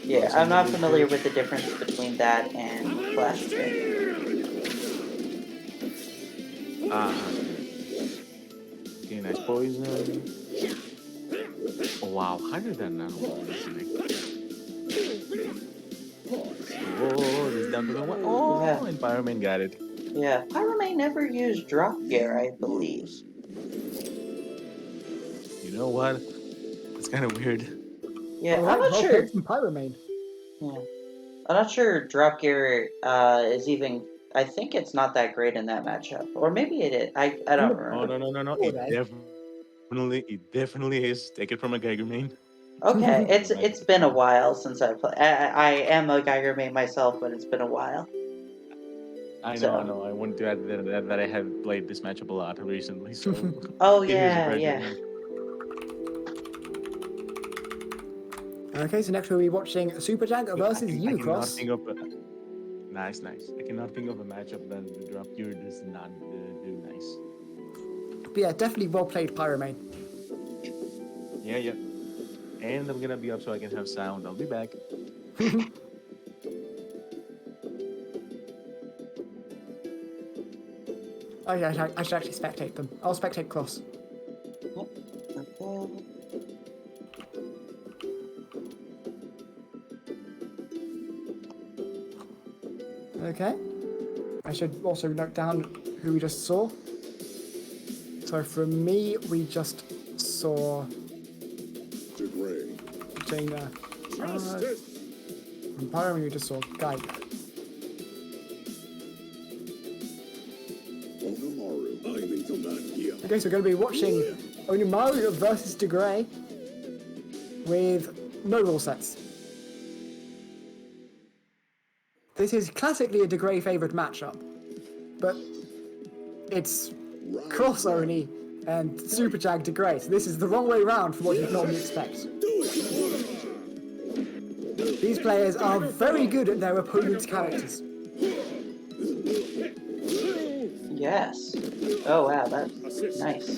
yeah, I'm not familiar with the difference between that and Flash Kick. Okay, nice poison. Oh wow, higher than nano. Oh, this down to the one. Oh, Yeah. and Pyroman got it. Yeah, Pyramate never used drop gear, I believe. You know what? It's kind of weird. Yeah, Alright, I'm not well sure. played from Pyromane. Yeah. I'm not sure drop gear is even. I think it's not that great in that matchup, or maybe it is. I don't Oh remember. no! Oh, It definitely is. Take it from a Geiger main. Okay, it's been a while since I played. I am a Geiger main myself, but it's been a while. I So. know. I wanted to add that I have played this matchup a lot recently, so Oh it is a yeah, pressure. yeah. Okay, so next we'll be watching Superjag versus I cannot Cross. think of a... Nice. I cannot think of a matchup that the drop gear does not do nice. But yeah, definitely well played, Pyromane. Yeah. And I'm gonna be up so I can have sound. I'll be back. Oh yeah, I should actually spectate them. I'll spectate Cross. Okay. I should also note down who we just saw. So from me, we just saw To gray. Jaina. Justice. From Pyro, we just saw Guy. Onimaru. I'm in command here. Okay, so we're going to be watching Onimaru versus DeGray with no rule sets. This is classically a DeGray favourite matchup, but it's Cross Oni and Superjag DeGray, so this is the wrong way round from what you'd normally expect. These players are very good at their opponent's characters. Yes. Oh wow, that's nice.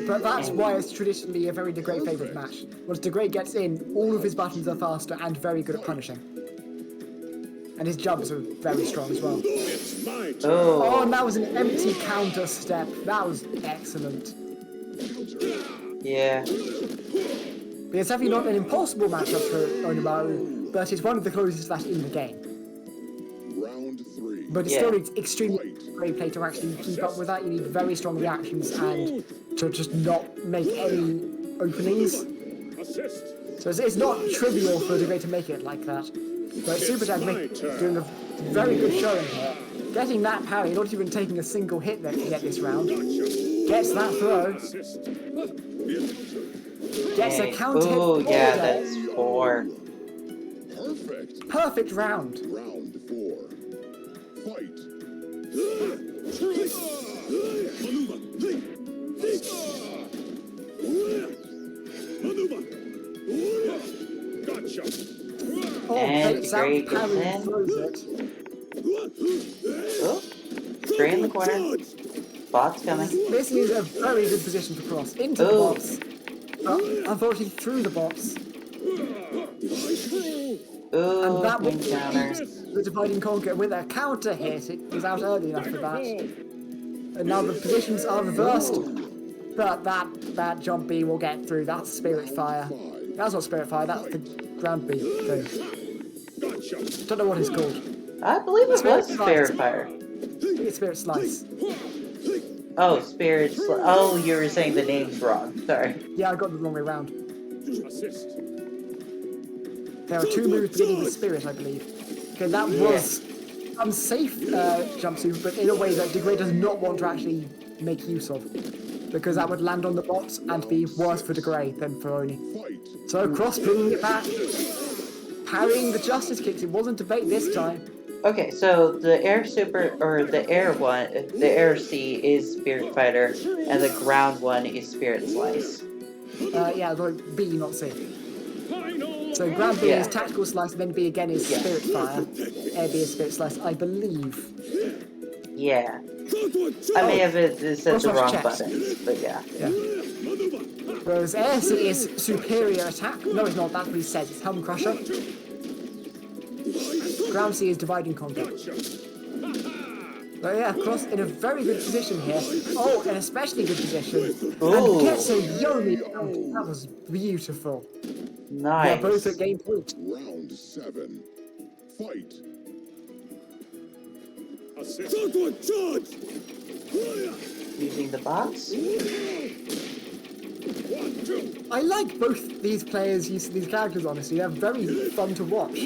But that's why it's traditionally a very DeGray favourite match. Once DeGray gets in, all of his buttons are faster and very good at punishing. And his jumps are very strong as well. It's my turn. Oh, Oh, and that was an empty counter step. That was excellent. yeah. But it's definitely not an impossible matchup for Onimaru, but it's one of the closest to that in the game. Round 3. But it Yeah. still needs extremely great play to actually keep up with that. You need very strong reactions and to just not make any openings. Assist. So it's not trivial for DeGray to make it like that. But Superjag doing a very good showing here. Getting that parry, not even taking a single hit there to get this round. Gets that throw. Assist. Gets a counter hit. Oh yeah, order. that's 4. Perfect. Perfect round. Round 4. Fight. Gotcha. Oh, And takes out great parry and defense. throws it. Oh, straight in the corner. Bot's coming. This is a very good position for Cross. Into the Oh. box. Unfortunately, through the box. Ooh, And that wing was counter. the Divide and Conquer with a counter hit. It was out early enough for that. And now the positions are reversed. But that jump B will get through. That's Spirit Fire. That's not Spirit Fire, that's the ground B thing. Don't know what it's called. I believe it was Spirit Fire. It's Spirit Slice. Oh, Spirit. Oh, you were saying the names wrong. Sorry. Yeah, I got it the wrong way round. Assist. There are two moves beginning with Spirit, I believe. Okay, that was unsafe jump super, but in a way that DeGray does not want to actually make use of. Because that would land on the bots and be worse for DeGray than for Oni. So Cross bringing it back. Parrying the Justice Kicks. It wasn't debate this time. Okay, so the air super, or the air one, the air C is Spirit Fighter, and the ground one is Spirit Slice. Yeah, like B, not C. So ground B Yeah. is Tactical Slice, and then B again is Yeah. Spirit Fire. Air B is Spirit Slice, I believe. Yeah. I may have said Cross the off wrong chest. buttons, but yeah. Yeah. Whereas Air C is Superior Attack. No, it's not. That's what he says. It's Helm Crusher. Ground C is Divide and Conquer. But yeah, Cross in a very good position here. Oh, an especially good position. Ooh. And gets a Yomi out. That was beautiful. They're both at Nice. game point. Round 7. Fight. Assist. Using the box. I like both these players' use of these characters, honestly. They're very fun to watch.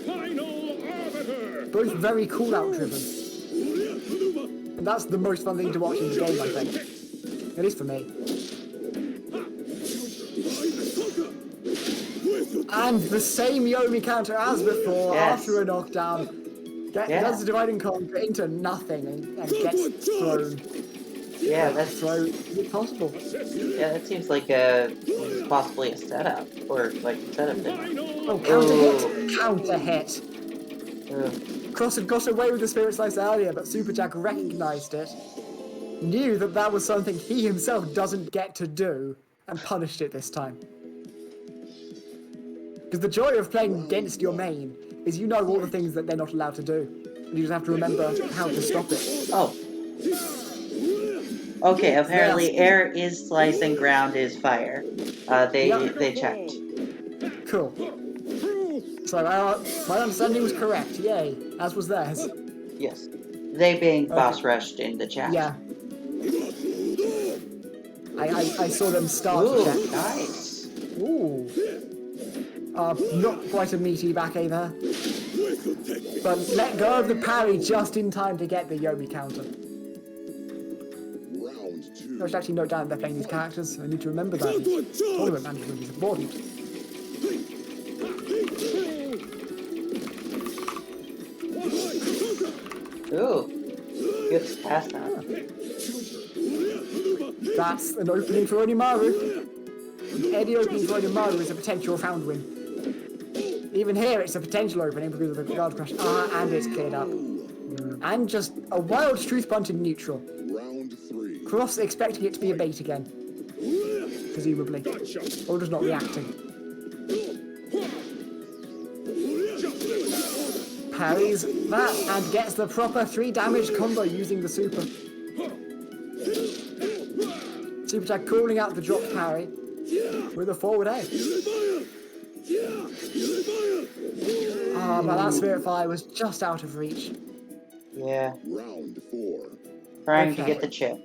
Final arbiter. Both very cool-out driven. And that's the most fun thing to watch in the game, I think. At least for me. And the same Yomi counter as before, Yes. after a knockdown. Yeah. Does the Divide and Conquer into nothing and gets thrown. Yeah, that's So it's possible. yeah, that seems like a possibly a setup or like a setup thing. Final Oh, counter Oh. hit! Counter hit! Cross had got away with the Spirit Slice earlier, but Superjack recognized it, knew that that was something he himself doesn't get to do, and punished it this time. Because the joy of playing against your main is you know all the things that they're not allowed to do, and you just have to remember how to stop it. Oh. Okay, apparently air is slice and ground is fire. They checked. Cool. So my understanding was correct, yay, as was theirs. Yes. They being boss rushed in the chat. Yeah. I saw them start Ooh, to check. nice. Ooh. Not quite a meaty back A there. But let go of the parry just in time to get the Yomi counter. Round 2. I should actually note down they're playing these characters. I need to remember that. Tournament management is important. Ooh. Good pass now. That's an opening for Onimaru. Any opening for Onimaru is a potential round win. Even here, it's a potential opening because of the guard crush. And it's cleared up. And just a wild truth punch in neutral. Round 3. Cross expecting it to be a bait again. Presumably. Or just not reacting. Parries that and gets the proper 3 damage combo using the super. Superjack calling out the drop parry with a forward A. But that Spirit Fire was just out of reach. Yeah. Round 4. Trying to Okay. get the chip.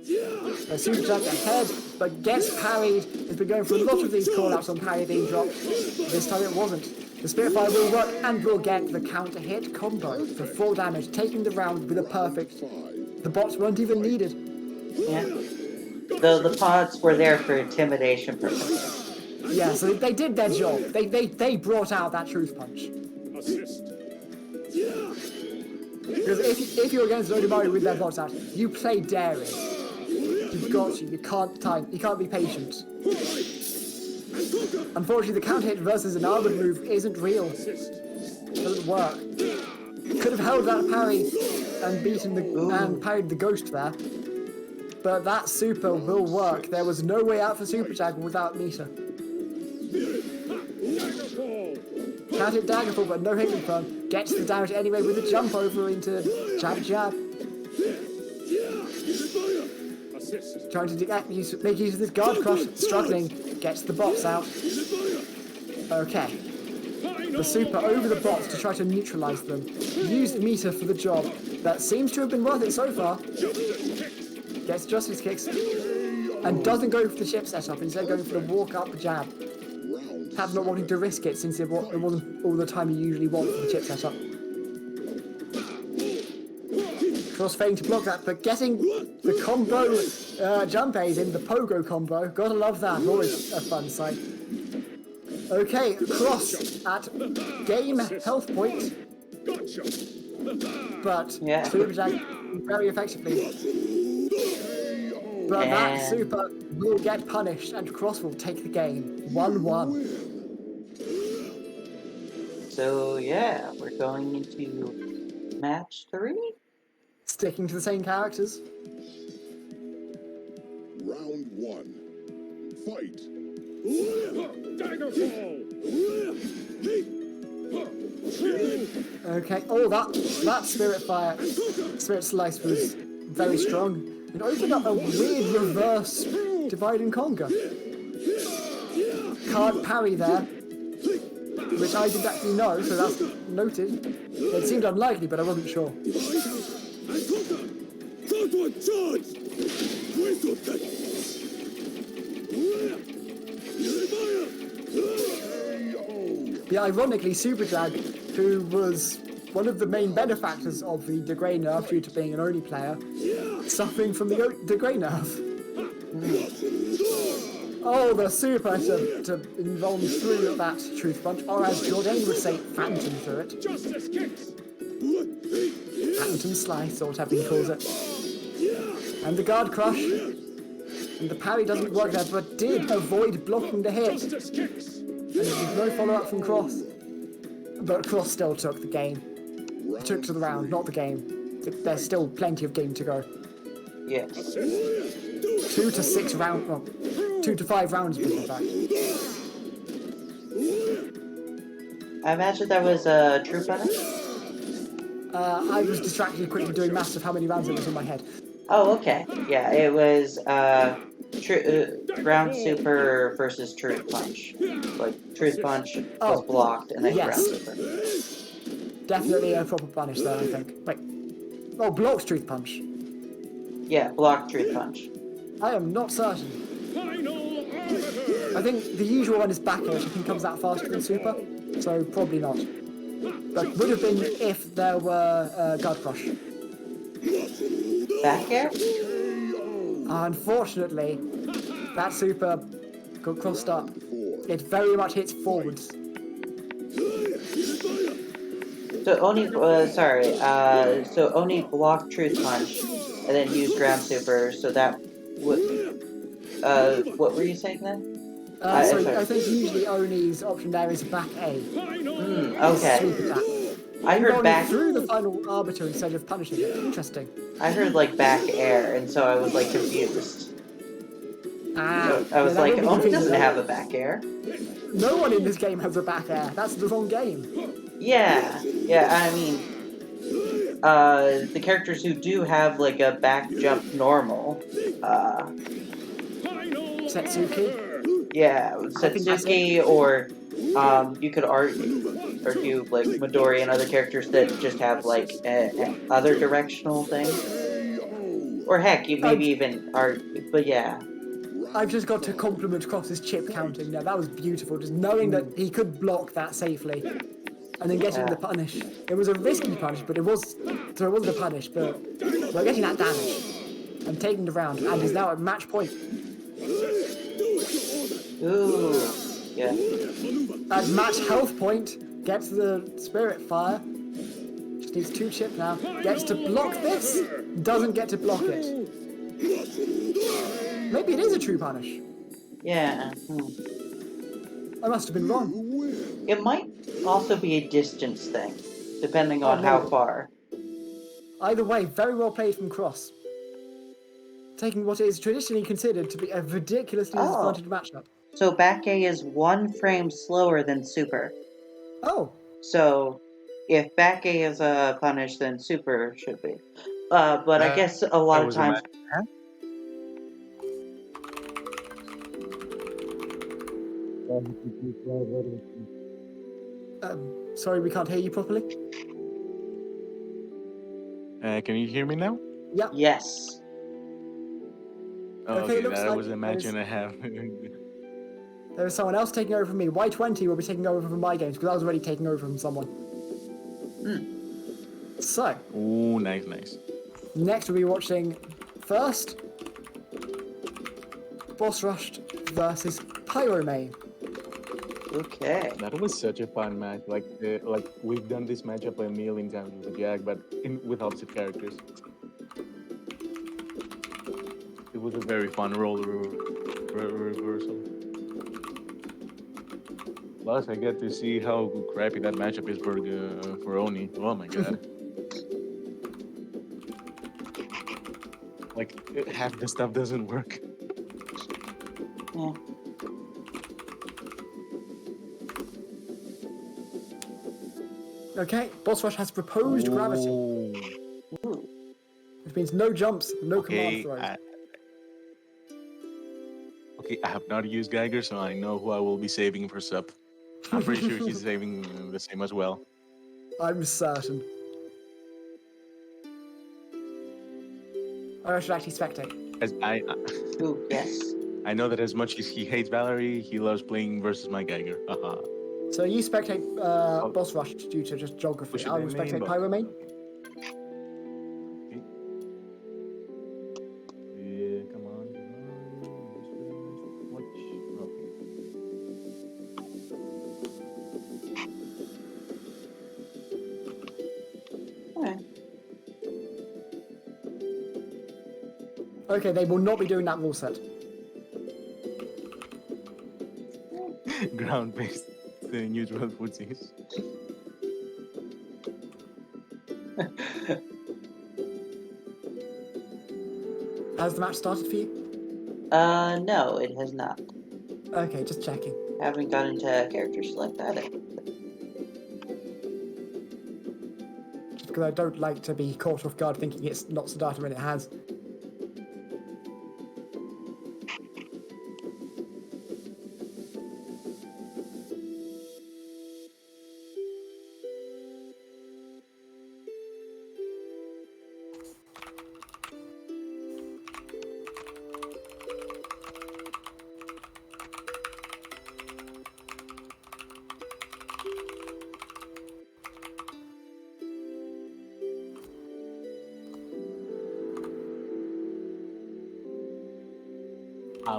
So Superjack ahead, but gets parried. Has been going for a lot of these call-outs on parry being dropped. This time it wasn't. The Spirit Fire will work and will get the counter hit combo for 4 damage, taking the round with a perfect. 5. The bots weren't even needed. Yeah. The pods were there for intimidation purposes. Yeah, so they did their job. They brought out that truth punch. assist. Because if you're against Onimaru with their bots out, you play daring. You've got to. You can't time. You can't be patient. Unfortunately, the counter hit versus an armored move isn't real. Doesn't work. Could have held that parry and beaten and parried the ghost there. But that super will work. There was no way out for Superjack without meter. Can't hit Daggerfall, but no hit confirm. Gets the damage anyway with a jump over into jab jab. Assist. Trying to make use of this guard crush. Struggling. Gets the bots out. Okay. The super over the bots to try to neutralize them. Used meter for the job. That seems to have been worth it so far. Gets justice kicks. And doesn't go for the chip setup, instead going for the walk up jab. Round Perhaps not wanting to risk it since it wasn't all the time you usually want for the chip setup. Cross failing to block that, but getting the combo jump A's in the pogo combo. Gotta love that, always a fun sight. Okay, Cross at game health point, Gotcha. Yeah. but Superjack very effectively. But that And- super will get punished and Cross will take the game. 1-1. So yeah, we're going into match 3. Sticking to the same characters. Round 1. Fight. Daggerfall. Okay. Oh, that Spirit Fire, Spirit Slice was very strong. It opened up a weird reverse divide and conquer. Can't parry there, which I didn't actually know, so that's noted. It seemed unlikely, but I wasn't sure. Yeah, ironically, Superdrag, who was one of the main benefactors of the De Grey nerf due to being an Oni player, suffering from the De Grey nerf. Oh, the super to involve through that truth punch, or as Jordan would say, phantom through it. Justice kicks. Phantom slice, or whatever he calls it. And the guard crush. And the parry doesn't work there, but did avoid blocking the hit. Justice kicks. And there was no follow-up from Cross. But Cross still took the game. Took to the round, not the game. There's still plenty of game to go. Yes. 2 to 6 rounds, well, 2 to 5 rounds, in fact. I imagine that was a true punish? I was distracted quickly doing maths of how many rounds it was in my head. Oh, okay. Yeah, it was ground super versus truth punch. Like, truth punch was Oh, blocked and then yes. ground super. Definitely a proper punish there, I think. Wait. Oh, blocks truth punch. Yeah, blocked truth punch. I am not certain. Final arbiter. I think the usual one is back air, which I think comes out faster than super. So probably not. But would have been if there were guard crush. Back air? Unfortunately, that super got crossed up. It very much hits forwards. So Oni, so Oni blocked truth punch and then used ground super, so that would, what were you saying then? So sorry. I think usually Oni's option there is back A. Okay. Sweep attack. I heard Going back, through the final arbiter instead of punishing it. Interesting. I heard like back air, and so I was like confused. Ah, I was yeah, that like, would be Oni confusing. doesn't have a back air. No one in this game has a back air. That's the wrong game. Yeah, I mean, the characters who do have like a back jump normal, Setsuki. yeah, think that's Setsuki, or you could argue like Midori and other characters that just have like a other directional thing, or heck, you maybe even are, but yeah. I've just got to compliment Cross's chip counting there. That was beautiful. Just knowing that he could block that safely. And then getting the punish. It was a risky punish, but it wasn't a punish, but we're getting that damage. And taking the round, and is now at match point. Ooh, yeah. At match health point, gets the spirit fire. Just needs 2 chip now. Gets to block this. Doesn't get to block it. Maybe it is a true punish. Yeah. I must have been wrong. It might also be a distance thing, depending on how far. Either way, very well played from Cross. Taking what is traditionally considered to be a ridiculously disadvantaged matchup. So back A is 1 frame slower than super. Oh, So if back A is a punish, then super should be. But I guess a lot of times. sorry, we can't hear you properly. Can you hear me now? Yep. Yes. Oh, Okay, okay, looks that like was a match there's- and a half. There is someone else taking over from me. Y20 will be taking over from my games because I was already taking over from someone. So, Ooh, nice. next we'll be watching first Boss Rushed versus Pyromane. Okay. That was such a fun match. Like we've done this matchup a million times with Jack, but with opposite characters. It was a very fun role reversal. Plus, I get to see how crappy that matchup is for Oni. Oh my god. Like, half the stuff doesn't work. Yeah. Okay, Boss Rush has proposed gravity, Ooh. which means no jumps, no command throws. I have not used Geiger, so I know who I will be saving for sub. I'm pretty sure he's saving the same as well. I'm certain. Or I should actually spectate. As Ooh, yes. I know that as much as he hates Valerie, he loves playing versus my Geiger. Haha. So you spectate Boss Rush due to just geography. Push it I will in the spectate inbox. Pyromane. Yeah, come on. Watch. Okay. Okay. Okay, they will not be doing that rule set. Ground-based neutral footsies. Has the match started for you? No, it has not. Okay, just checking. Haven't gotten to character select either. Just because I don't like to be caught off guard thinking it's not started when it has.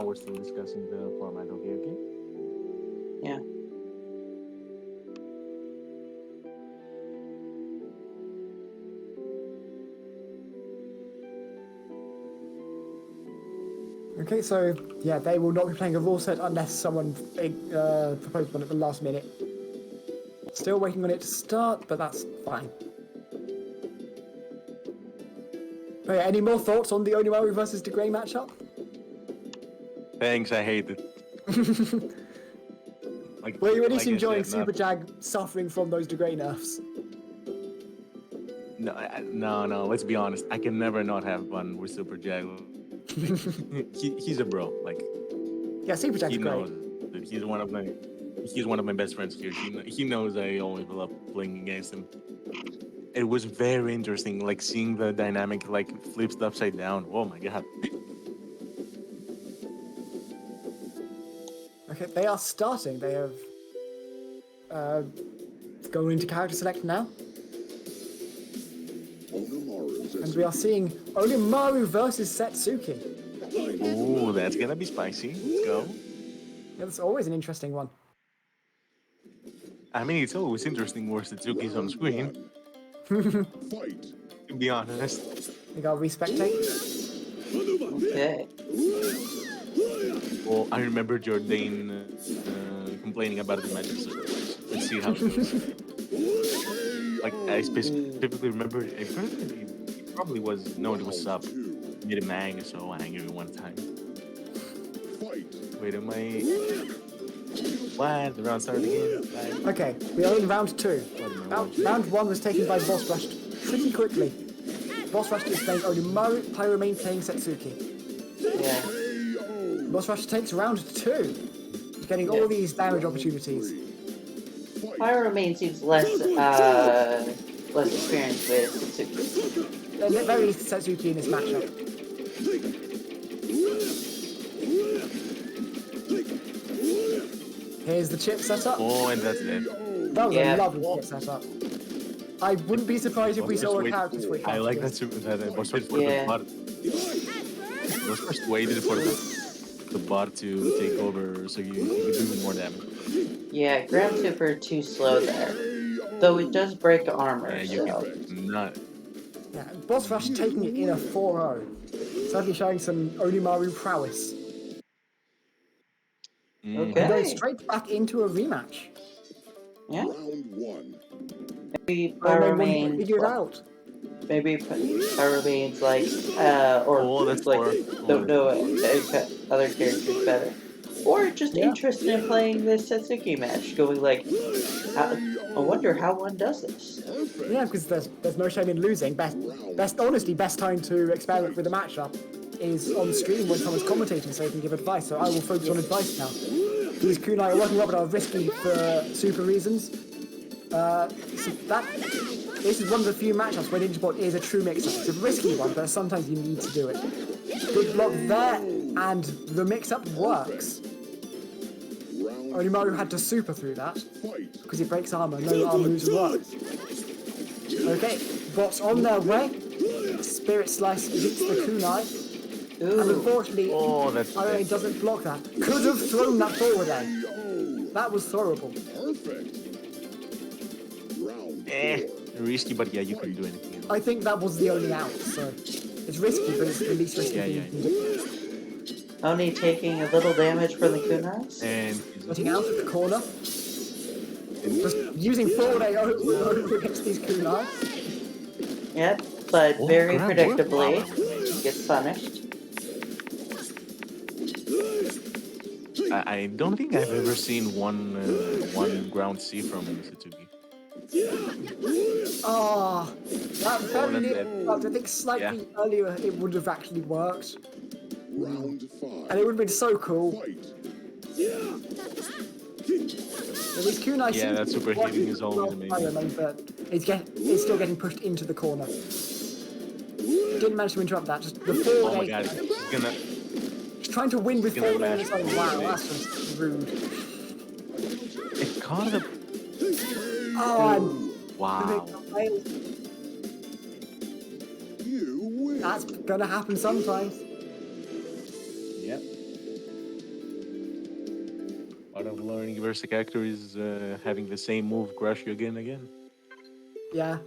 We're still discussing the format. Okay. Yeah. Okay, so yeah, they will not be playing a rule set unless someone proposed one at the last minute. Still waiting on it to start, but that's fine. Okay, any more thoughts on the Onimaru versus DeGray matchup? Thanks, I hate it. Like, Were you at least like I enjoying said, Super Jag suffering from those DeGray nerfs? No. Let's be honest. I can never not have fun with Super Jag. He's a bro. Like, Yeah, Super Jag's he great. knows that he's one of my best friends here. He knows I always love playing against him. It was very interesting, like seeing the dynamic like flipped upside down. Oh my god. Okay, they are starting. They have going into character select now, and we are seeing Onimaru versus Setsuki. Ooh, that's gonna be spicy. Let's go. Yeah, that's always an interesting one. I mean, it's always interesting where Satsuki's on screen, Fight. to be honest. We got respectate. Okay. Well, I remember Jordan complaining about the matchup, so let's see how it goes. Like, I specifically remember, it probably was, no, it was sub. Made a mang so angry one time. Wait, am I... What? The round started again? Like, Okay, we are in round 2. Round 1 was taken by Boss Rush pretty quickly. Boss Rush is playing Onimaru, Pyromane playing Setsuki. Yeah. Boss Rush takes round 2, getting all these damage opportunities. Pyromane seems less experienced with Satsuki. They're very Setsuki in this matchup. Here's the chip setup. oh, and that's it. That was Yeah. a lovely chip setup. I wouldn't be surprised if we saw a character switch. I after like this. that was waiting for Yeah. the bot. Was first waited for the bot to take over so you can do more damage. Yeah, ground super too slow there. Though it does break armor, Yeah, you so. can not. Yeah, Boss Rush taking it in a 4-0. Certainly showing some Onimaru prowess. And Okay. going straight back into a rematch. Yeah. Round 1. Maybe Pyromane figure it out. Maybe Pyromane's like, or Oh, that's like, four. don't know other characters better. Or just Yeah. interested in playing this Setsuki match, going like, I wonder how one does this. Yeah, because there's no shame in losing. Best time to experiment with a matchup is on stream when someone's commentating so you can give advice. So I will focus on advice now. These kunai are working up but are risky for super reasons. This is one of the few matchups where Ninjabot is a true mix-up. It's a risky one, but sometimes you need to do it. Good block there, and the mix-up works. Onimaru had to super through that, because he breaks armor, no armor moves work. Okay, bots on their way. Spirit Slice hits the kunai, and Ooh. unfortunately, Oh, that's Pyromane doesn't block that. Could have thrown that forward there. That was throwable. Perfect. Round risky, but yeah, you couldn't do anything. I think that was the only out, so It's risky, but it's the least risky Yeah, thing yeah. you can do. Only taking a little damage from the kunais. And Getting out of the corner. Just using forward AO over against these kunai. Yep, but oh, very grab predictably work. Wow, gets punished. I don't think I've ever seen one ground C from Satsuki. Ah, that very that's near it. worked. I think slightly earlier it would have actually worked. Round And 5. it would have been so cool. Fight. At least Kunai Yeah, that super healing is always amazing. But it's still getting pushed into the corner. Didn't manage to interrupt that. Just the forward Oh my A. god, he's gonna. Just trying to win with gonna forward A on mash its own. forward Wow, A. that's just rude. It caught the. Oh, Wow. You win. that's gonna happen sometimes. Yep. Part of learning versus character is having the same move crush you again and again. Yeah.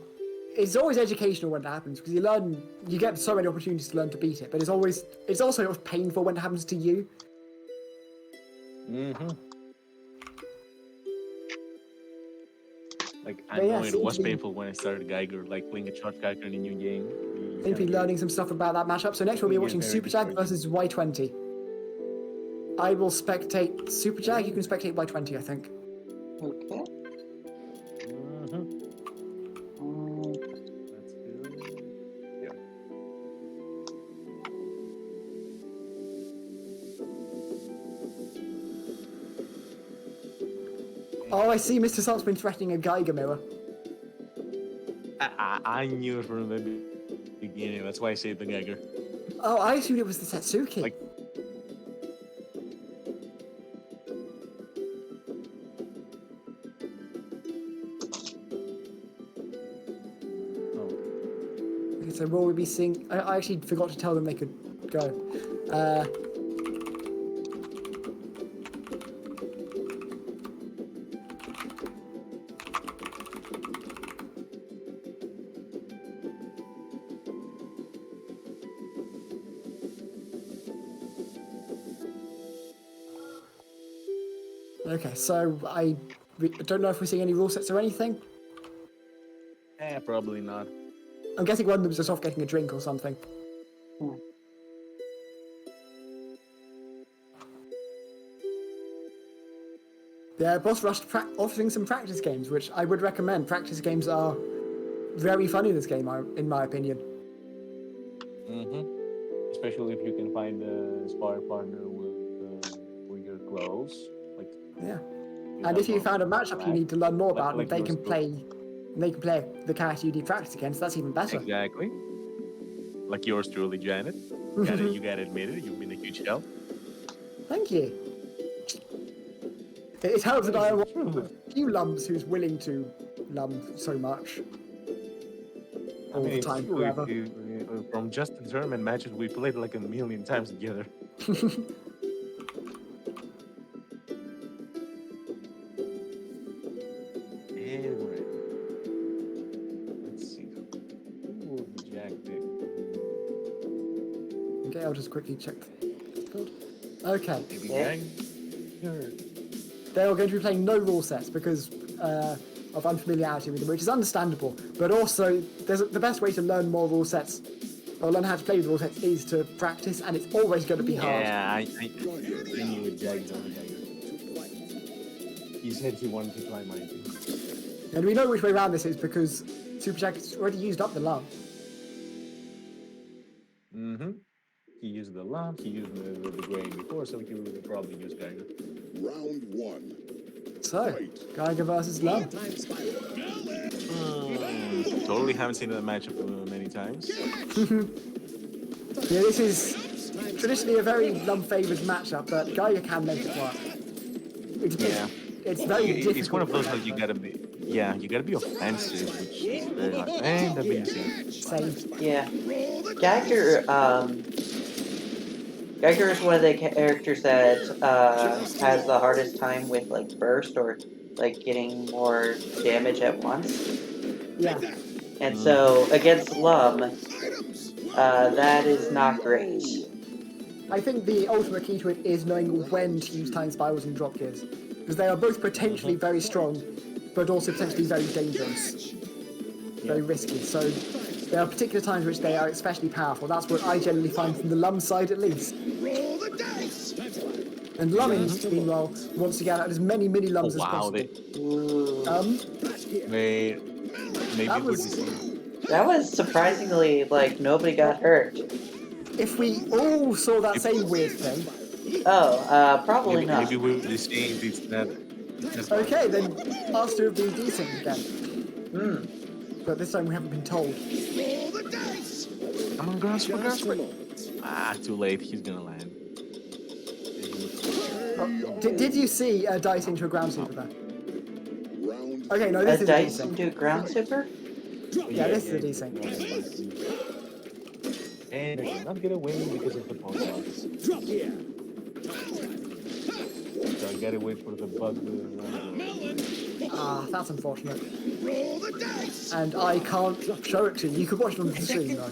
It's always educational when it happens because you get so many opportunities to learn to beat it, but it's also painful when it happens to you. Mm-hmm. Like, I But yeah, know it seems was to be- painful when I started Geiger, like playing a short character in a new game. You Seem to be kinda learning some stuff about that matchup. So next we'll be Yeah, watching very Super Jag discouraging. versus Y20. I will spectate Super Jag. You can spectate Y20, I think. Okay. Mm-hmm. That's good. Yeah. Oh, I see. Mr. Salt's been threatening a Geiger mirror. I knew it from the beginning. That's why I saved the Geiger. Oh, I assumed it was the Satsuki. Like- Oh. Okay, so will we be seeing? I actually forgot to tell them they could go. Okay, so I don't know if we're seeing any rule sets or anything. Probably not. I'm guessing one of them's just off getting a drink or something. Yeah, Boss Rush offering some practice games, which I would recommend. Practice games are very fun in this game, in my opinion. Mm-hmm. Especially if you can find a spar partner with your close. Like, Yeah. you And have if you a- found a matchup you need to learn more about, like and they yours can too. play, the character you need practice against. That's even better. Exactly. Like yours truly, Janet. You gotta admit it. You've been a huge help. Thank you. It helps that I am one of the few lumps who's willing to lump so much. All the it's time, true, forever. From just the tournament matches, we played like a million times together. Anyway, let's see. Who will the Jack pick? Okay, I'll just quickly check. Okay, Maybe Yeah. Jack? Sure. they're going to be playing no rule sets because of unfamiliarity with them, which is understandable. But also, the best way to learn more rule sets, or learn how to play with rule sets, is to practice, and it's always going to be hard. Yeah, I knew it, Jack's on the Jagger. He said he wanted to try mine too. And we know which way around this is because Super Jack's already used up the lump. Mm-hmm. He used the lump, he used the grain before, so he will probably use Geiger. Round 1. So, Geiger versus lump. Totally haven't seen that matchup many times. Yeah, this is traditionally a very lump-favoured matchup, but Geiger can make it work. Yeah. It's very difficult. It's one of those that you gotta be offensive, which is very hard. And WC. Same. Yeah. Geiger, Geiger is one of the characters that has the hardest time with like burst or like getting more damage at once. Yeah. And so against Lum, That is not great. I think the ultimate key to it is knowing when to use time spirals and drop gears, because they are both potentially very strong, but also potentially very dangerous, very risky. So there are particular times which they are especially powerful. That's what I generally find from the Lum side, at least. Roll the dice. And Lum, meanwhile, wants to get out as many mini Lums as wow, possible. maybe That we're was- deceived. That was surprisingly, like, nobody got hurt. If we all saw that same weird thing, Oh, probably not. Maybe we're deceived. It's not. okay, then us two have been decent again. Hmm. But this time we haven't been told. Roll the dice. Come on, Grasp, Just a Grasp. moment. Ah, too late. He's gonna land. Did you see a dice into a ground super there? Round Okay, no, A this is a dice decent. into a ground super? Yeah, this is a decent. And they cannot get away because of the pulse. Drop here. So I gotta wait for the bug. Melon. Ah, that's unfortunate. Roll the dice. And I can't show it to you. You can watch it on the stream though.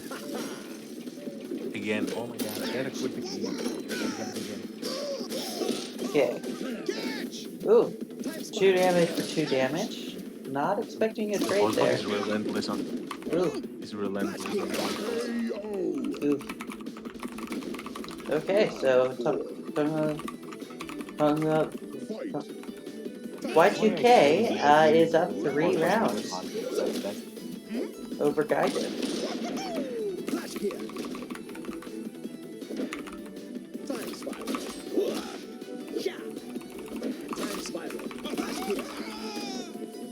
Again, oh my god, I gotta quit the game. Okay. Ooh. 2 damage for 2 damage. Not expecting a The trade pulse bug there. is relentless on. Ooh. Is relentless on the Ooh. Okay, so Y2K is up 3 rounds over Geiger. Flash here. Time spiral. Yeah. Time spiral. Flash here.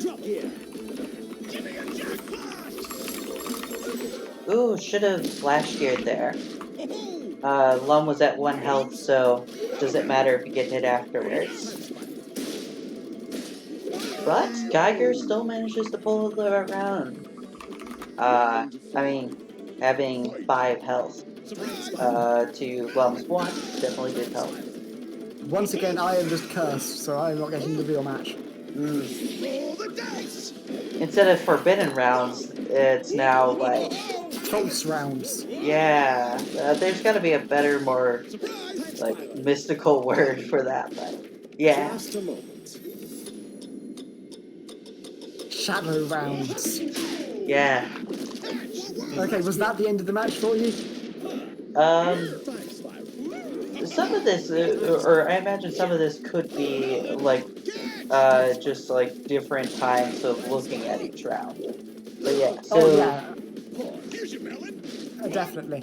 Drop here. Give me a jackpot. Ooh, should have flash geared there. Lum was at 1 health, so does it matter if you get hit afterwards? But Geiger still manages to pull the round. I mean, having 5 health to Lum's 1 definitely did help. Once again, I am just cursed, so I am not getting the real match. Mm. Roll the dice. Instead of forbidden rounds, it's now like, False rounds. yeah, there's got to be a better, more like mystical word for that. But yeah, Just a moment. Shadow rounds. yeah. Okay, was that the end of the match for you? Some of this, or I imagine some of this could be like, just like different times of looking at each round. But yeah, so Oh yeah, Here's your melon. definitely.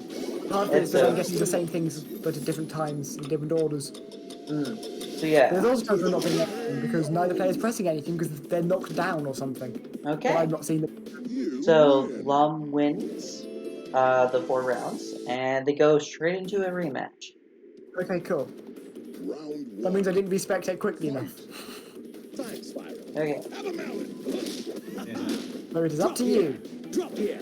Part of it is that I'm getting the same things, but at different times in different orders. so yeah, There's also times I'm not getting anything because neither player's pressing anything because they're knocked down or something. But okay. I've not seen them. So Lum wins the 4 rounds, and they go straight into a rematch. Okay, cool. Round That means I didn't respectate quickly enough. Time spiral. Okay, Have a melon. So it is up to you. Drop here.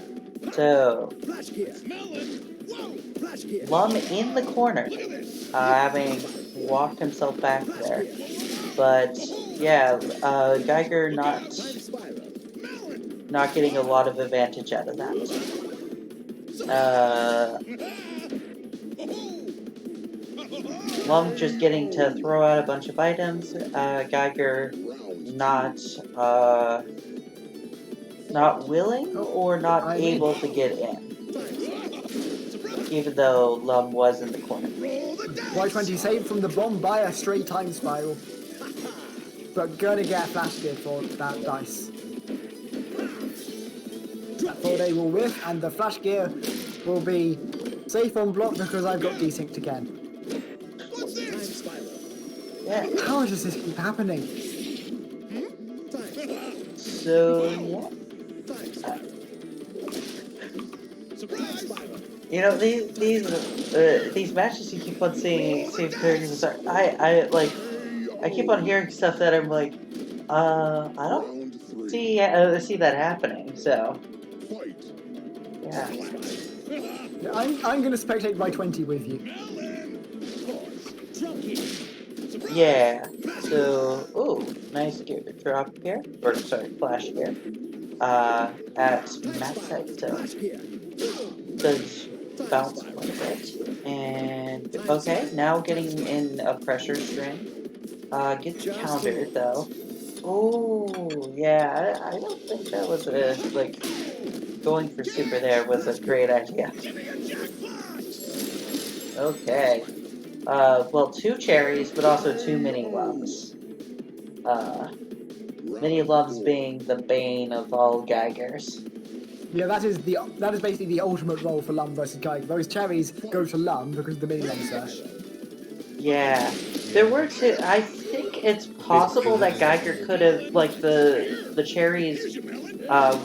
so Flash here. Melon. Whoa. Flash here. Lum in the corner, having walked himself back there. But yeah, Geiger Time spiral. Melon. not getting a lot of advantage out of that. Lum just getting to throw out a bunch of items. Geiger not willing or not able to get in, even though Lum was in the corner. Y20 saved from the bomb by a straight time spiral. But gonna get a flash gear for that dice. That 4-day will whiff, and the flash gear will be safe on block because I've got desynced again. Time spiral. Yeah. How does this keep happening? So yeah. Surprise spiral. You know, these matches you keep on seeing characters and stuff. I keep on hearing stuff that I'm like, I don't round 3. see that happening. So Fight. yeah, I'm gonna spectate by 20 with you. Drop here. yeah. So nice gear drop here, or sorry, flash here. At max height. So Flash here. does bounce one bit. And okay, now getting in a pressure string. Gets countered though. Oh yeah, I don't think that was a like going for super there was a great idea. Okay. Well, 2 cherries, but also 2 mini lums. Mini lums being the bane of all Geigers. Yeah, that is basically the ultimate role for Lum versus Geiger. Those cherries go to Lum because of the mini Lums there. Yeah. There were 2. I think it's possible that Geiger could have like the cherries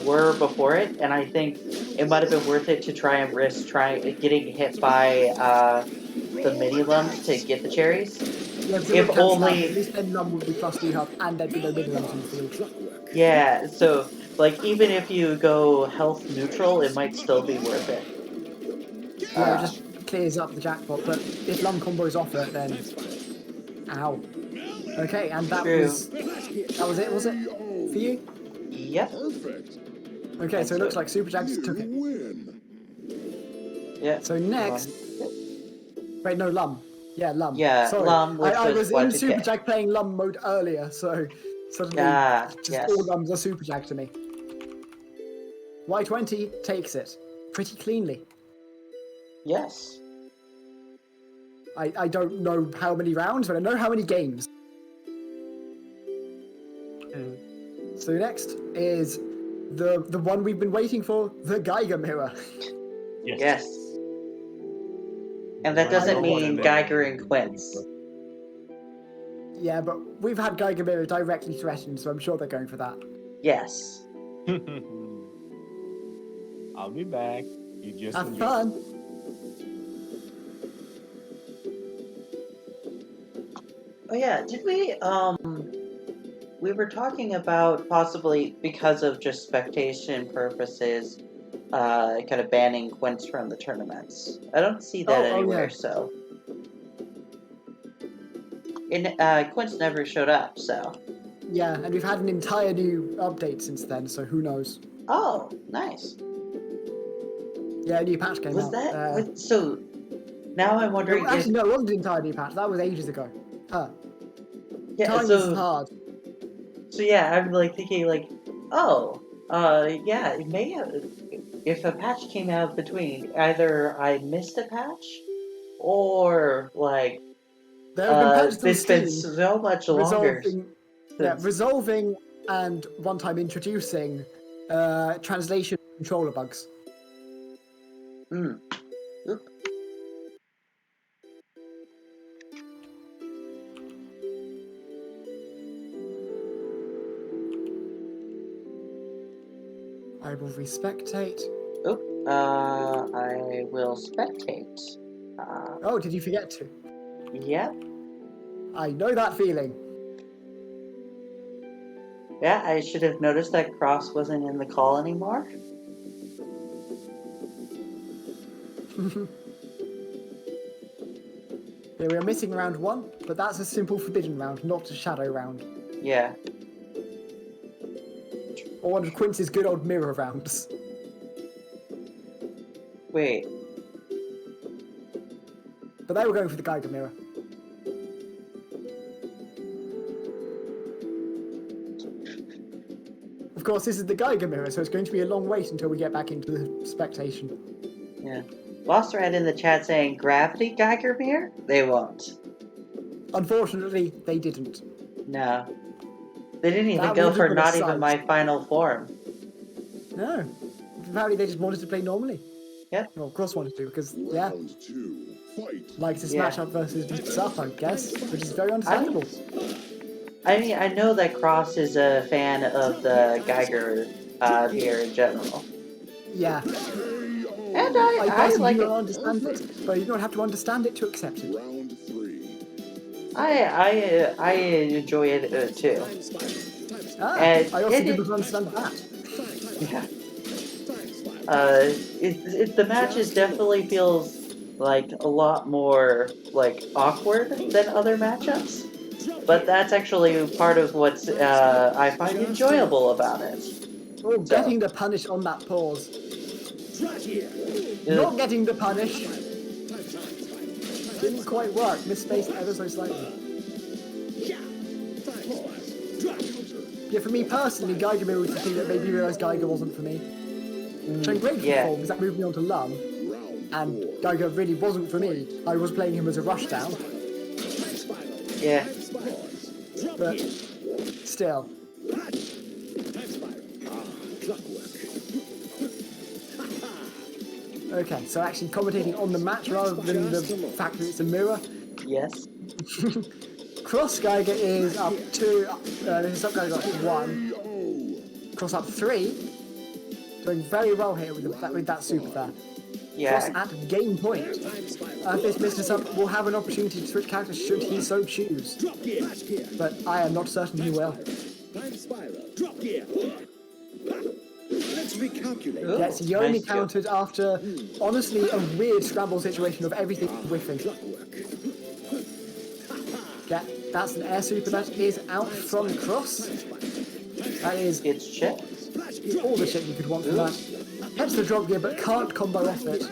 were before it, and I think it might have been worth it to try and risk getting hit by the mini lums to get the cherries. Yeah, if If only, at least then Lum would be plus 3 health and there'd be no mini Lums in the field. yeah. So like even if you go health neutral, it might still be worth it. Yeah, it just clears up the jackpot, but if Lum combos off it, then... Ow. Okay, and that True. was it, was it? For you? Yep. Perfect. Okay, so it looks like Super Jack just took it. Win. Yeah. So next... Wait, no, Lum. Yeah, Lum. Yeah, Sorry. Lum, which I was was in Y2K. Super Jack playing Lum mode earlier, so suddenly just yes. all Lums are Super Jack to me. Y20 takes it pretty cleanly. Yes. I don't know how many rounds, but I know how many games. So next is the one we've been waiting for, the Geiger Mirror. Yes. And that doesn't mean Geiger and Quince. Yeah, but we've had Geiger Mirror directly threatened, so I'm sure they're going for that. Yes. I'll be back. You just Have enjoy. fun. Oh yeah, did we were talking about possibly because of just spectation purposes, kind of banning Quince from the tournaments. I don't see that anywhere, yeah. so. Quince never showed up, so. Yeah, and we've had an entire new update since then, so who knows? Oh, nice. Yeah, a new patch came Was out. that so? Now I'm wondering if Actually, no, it wasn't an entire new patch. That was ages ago. yeah. Time is hard. So yeah, I'm like thinking like, oh, yeah, it may have, if a patch came out between, either I missed a patch, or like, There have been patches on it's been Steam so much longer. resolving and one time introducing translation controller bugs. Oop. I will respectate. Oop. I will spectate. Oh, did you forget to? Yep. I know that feeling. Yeah, I should have noticed that Cross wasn't in the call anymore. Yeah, we are missing round 1, but that's a simple forbidden round, not a shadow round. Yeah. Or one of Quince's good old mirror rounds. Wait. But they were going for the Geiger mirror. Of course, this is the Geiger mirror, so it's going to be a long wait until we get back into the spectation. Yeah. Lost Red in the chat saying gravity Geiger mirror? They won't. Unfortunately, they didn't. No. They didn't even That go would've for been a not even sight. my final form. No. Apparently they just wanted to play normally. Yep. Well, of course wanted to, because, yeah, Round 2. Fight. like this Yeah. matchup versus Mr. Sup, I guess, which is very understandable. I mean, I know that Cross is a fan of the Geiger mirror in general. Yeah. And I I personally like do it. not understand it, but you don't have to understand it to accept it. Round 3. I enjoy it too. Time spiral. Ah, And I also it- didn't understand that. Yeah. Time spiral. The matches definitely feels like a lot more like awkward than other matchups, but that's actually part of what's I find enjoyable about it. Oh, getting the punish on that pause. Not getting the punish. Didn't quite work. Misspaced ever so slightly. Yeah, for me personally, Geiger Mirror was the thing that made me realise Geiger wasn't for me. Which I'm grateful for, because that moved me on to Lum. And Geiger really wasn't for me. I was playing him as a rushdown. Yeah. But still. Okay, so actually commentating on the match rather than the fact that it's a mirror. Yes. Cross Geiger is up 2. This is up Geiger up 1. Cross up 3. Doing very well here with that super there. Yeah. Cross at game point. This Mr. Sub will have an opportunity to switch characters should he so choose. But I am not certain he will. Let's recalculate. Yes, he only nice countered after, honestly, a weird scramble situation of everything whiffing. Yeah, that's an air super that is out from Cross. That is It's chip. all the shit you could want from that. Hits the drop gear but can't combo off it.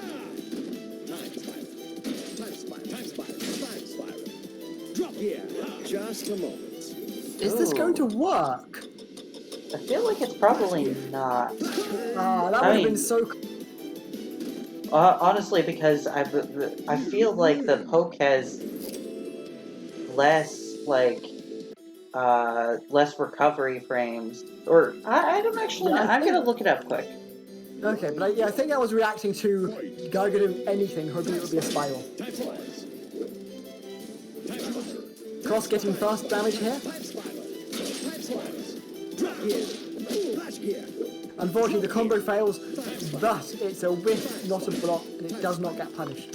Just a moment. Is this going to work? I feel like it's probably not. Ah, that would have been so... Honestly, because I feel like the poke has less, like, less recovery frames. Or, I don't actually know. I'm gonna look it up quick. Okay, but I think I was reacting to Geiger doing anything, hoping it would be a spiral. Cross getting fast damage here. Unfortunately, the combo fails, thus it's a whiff, not a block, and it does not get punished.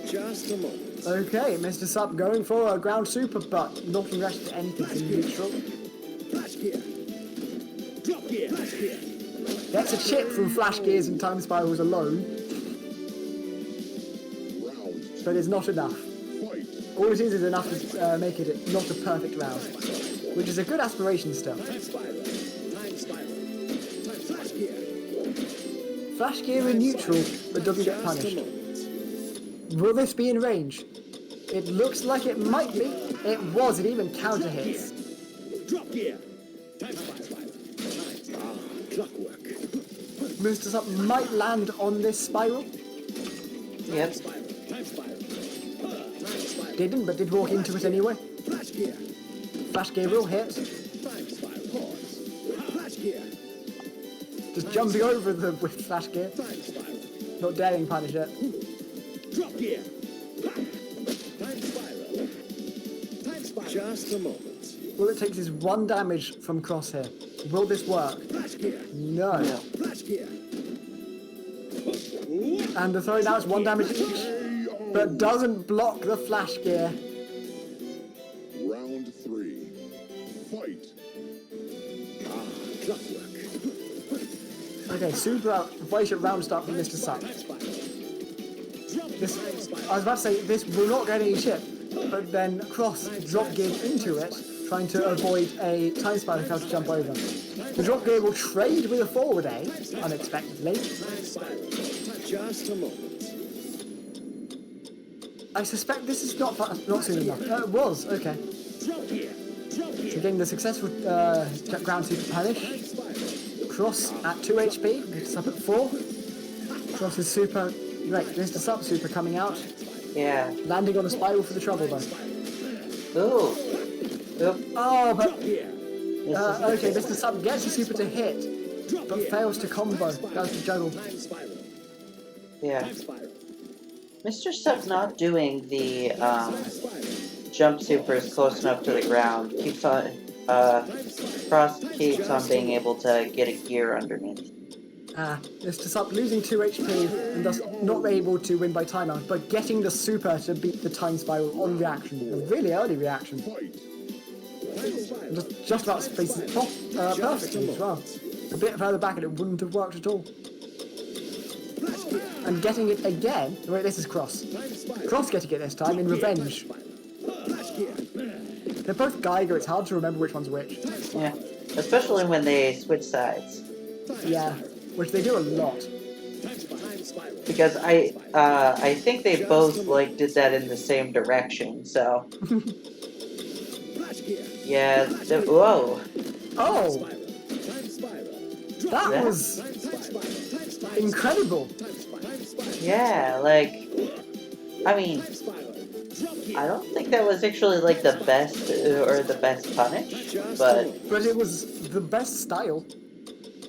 Just a moment. Okay, Mr. Sup going for a ground super, but not in reaction to anything in neutral. Gets a chip from flash gears and time spirals alone, but it's not enough. All it is enough to make it not a perfect round, which is a good aspiration still. Flash gear in neutral, but doesn't get punished. Will this be in range? It looks like it might be. It was. It even counter hits. Mr. Sup might land on this spiral. Yep. Didn't, but did walk into it anyway. Flash gear will hit. Just jumping over the with flash gear. Not daring punish it. Just a moment. All it takes is 1 damage from Cross here. Will this work? No. And the throw now is 1 damage each, but doesn't block the flash gear. Round 3. Fight. Okay, super inflation round start from Mr. Sup. This, I was about to say, this will not get any chip, but then Cross drop geared into it, trying to avoid a time spider to jump over. The drop gear will trade with a forward A, unexpectedly. Just a moment. I suspect this is not soon enough. It was, okay. So getting the successful ground super punish. Cross at 2 HP, Mr. Sup at 4. Cross is super, right, Mr. Sup super coming out. Yeah. Landing on a spiral for the trouble though. Ooh. Oop. Oh, but... okay, Mr. Sup gets a super to hit, but fails to combo, goes to juggle. Yeah. Mr. Sub's not doing the jump supers close enough to the ground. Keeps on Cross keeps on being able to get a gear underneath. Mr. Sup losing 2 HP and thus not able to win by timeout, but getting the super to beat the time spiral on reaction. A really early reaction. Just about spaces it perfectly as well. A bit further back and it wouldn't have worked at all. And getting it again. Wait, this is Cross. Cross getting it this time in revenge. They're both Geiger. It's hard to remember which one's which. Yeah. Especially when they switch sides. Yeah, which they do a lot. Because I think they both like did that in the same direction, so yeah, whoa. Oh, that Yeah. was incredible. Yeah, like I mean I don't think that was actually like the best or the best punish, but But it was the best style.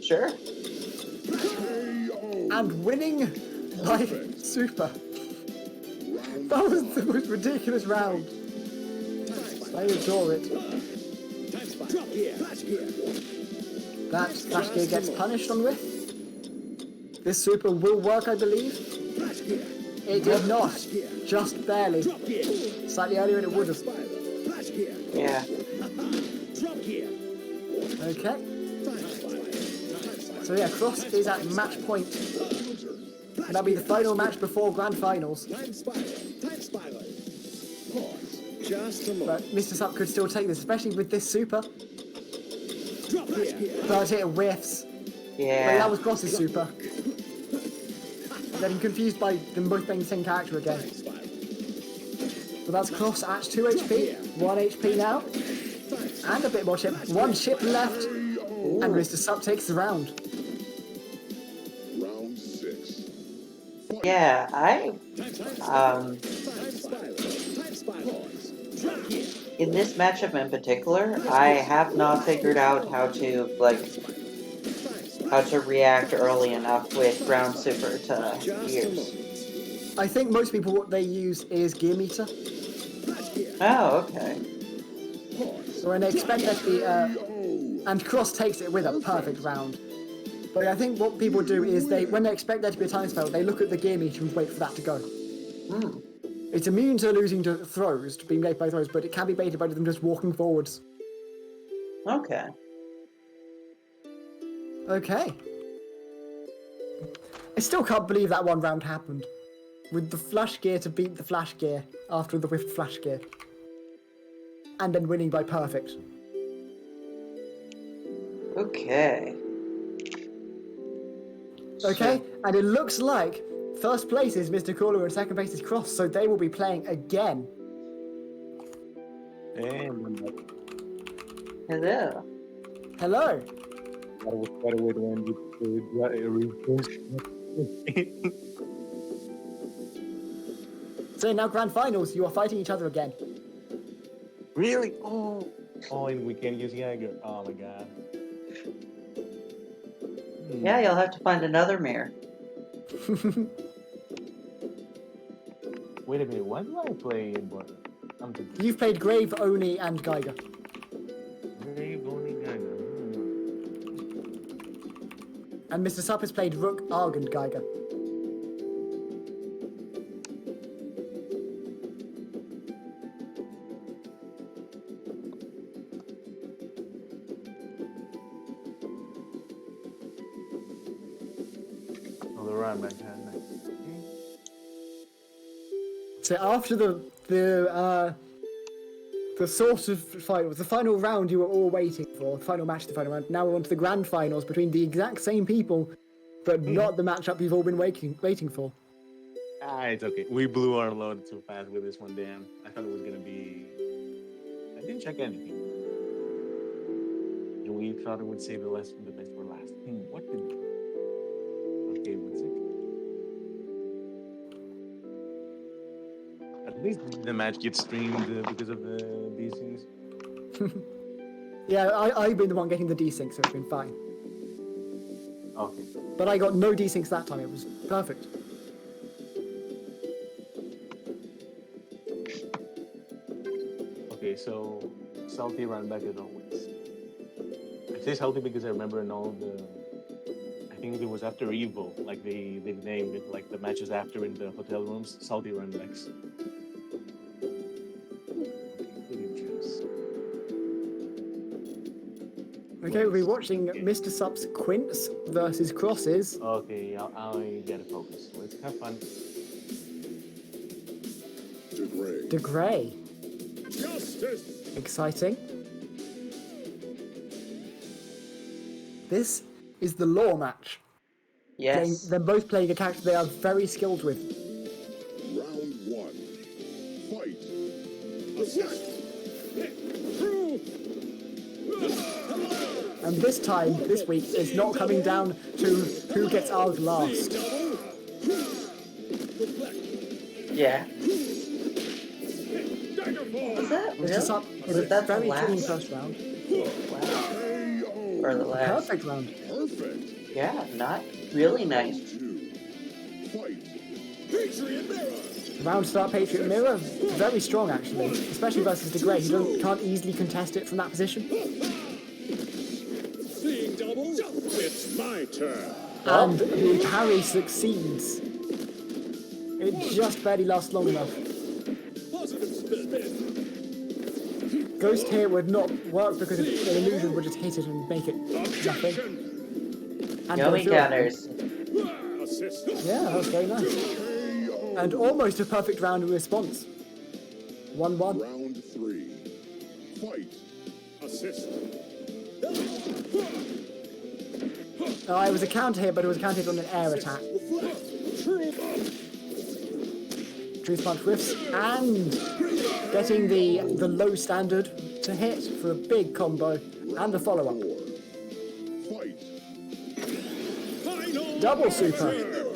sure. And winning by super. That was the most ridiculous round. I adore it. That flash gear gets punished on with. This super will work, I believe. It did not. Just barely. Slightly earlier than it would have. Yeah. Okay. So yeah, Cross is at match point. And that'll be the final match before Grand Finals. But Mr. Sup could still take this, especially with this super. But it whiffs. But Yeah. that was Cross's super. Getting confused by them both being the same character again. But that's Cross at 2 HP, 1 HP now. And a bit more chip. 1 chip left. And Mr. Sup takes the round. Round 6. Yeah, in this matchup in particular, I have not figured out how to react early enough with ground super to gears. I think most people, what they use is gear meter. Oh, okay. So when they expect that to be, and Cross takes it with a perfect round. But I think what people do is when they expect there to be a time spell, they look at the gear meter and wait for that to go. It's immune to losing to throws, to being baited by throws, but it can be baited by them just walking forwards. Okay. Okay. I still can't believe that one round happened. With the flash gear to beat the flash gear after the whiffed flash gear. And then winning by perfect. Okay. Okay, and it looks like first place is Mr. Caller and second place is Cross, so they will be playing again. And Hello. Hello. that was quite a way to end it. So now grand finals, you are fighting each other again. Really? Oh, and we can't use Jagger. Oh my god. Yeah, you'll have to find another mirror. Wait a minute. Why do I play in what? I'm confused. You've played Grave, Oni, and Geiger. Brave only Jagger. And Mr. Sup has played Rook, Arg, and Geiger. Oh, the run back. Nice. So after the sort of fight, the final round you were all waiting for, the final match, the final round, now we're on to the grand finals between the exact same people, but not the matchup you've all been waiting for. Ah, it's okay. We blew our load too fast with this one, damn. I thought it was gonna be... I didn't check anything. And we thought it would save the best for last. What did... Okay, what's it? At least the match gets streamed because of these things. Yeah, I've been the one getting the desync, so it's been fine. Okay. But I got no desyncs that time, it was perfect. Okay, so salty run back as always. I say salty because I remember in all the... I think it was after Evo, like they named it, like the matches after in the hotel rooms, salty run backs. Okay, we'll be watching Mr. Sup's Quince versus Crosses. Okay, I'll get a focus. Let's have fun. DeGray. De Grey. Just Justice. Exciting. This is the law match. Yes. They're both playing a character they are very skilled with. Round one. Fight. Assist. And this time, this week, is not coming down to who gets out last. Yeah. Was that Mr. really? Sup Was is a that the very clean last? first round. Wow. KO. Or the last? Perfect round. Perfect. Yeah, not really nice. Two. Fight. Patriot Mirror. Round start Patriot Mirror, very strong actually, especially versus DeGray, who can't easily contest it from that position. Seeing double. It's my turn. And the parry succeeds. It just barely lasts long enough. Positive spin. Ghost here would not work because an illusion would just hit it and make it nothing. And go Yowie through it. counters. Assist. Yeah, that was very nice. And almost a perfect round in response. 1-1. Round three. Fight. Assist. It was a counter hit, but it was a counter hit on an air attack. Truth punch whiffs and getting the low standard to hit for a big combo and a follow-up. Fight. Double super.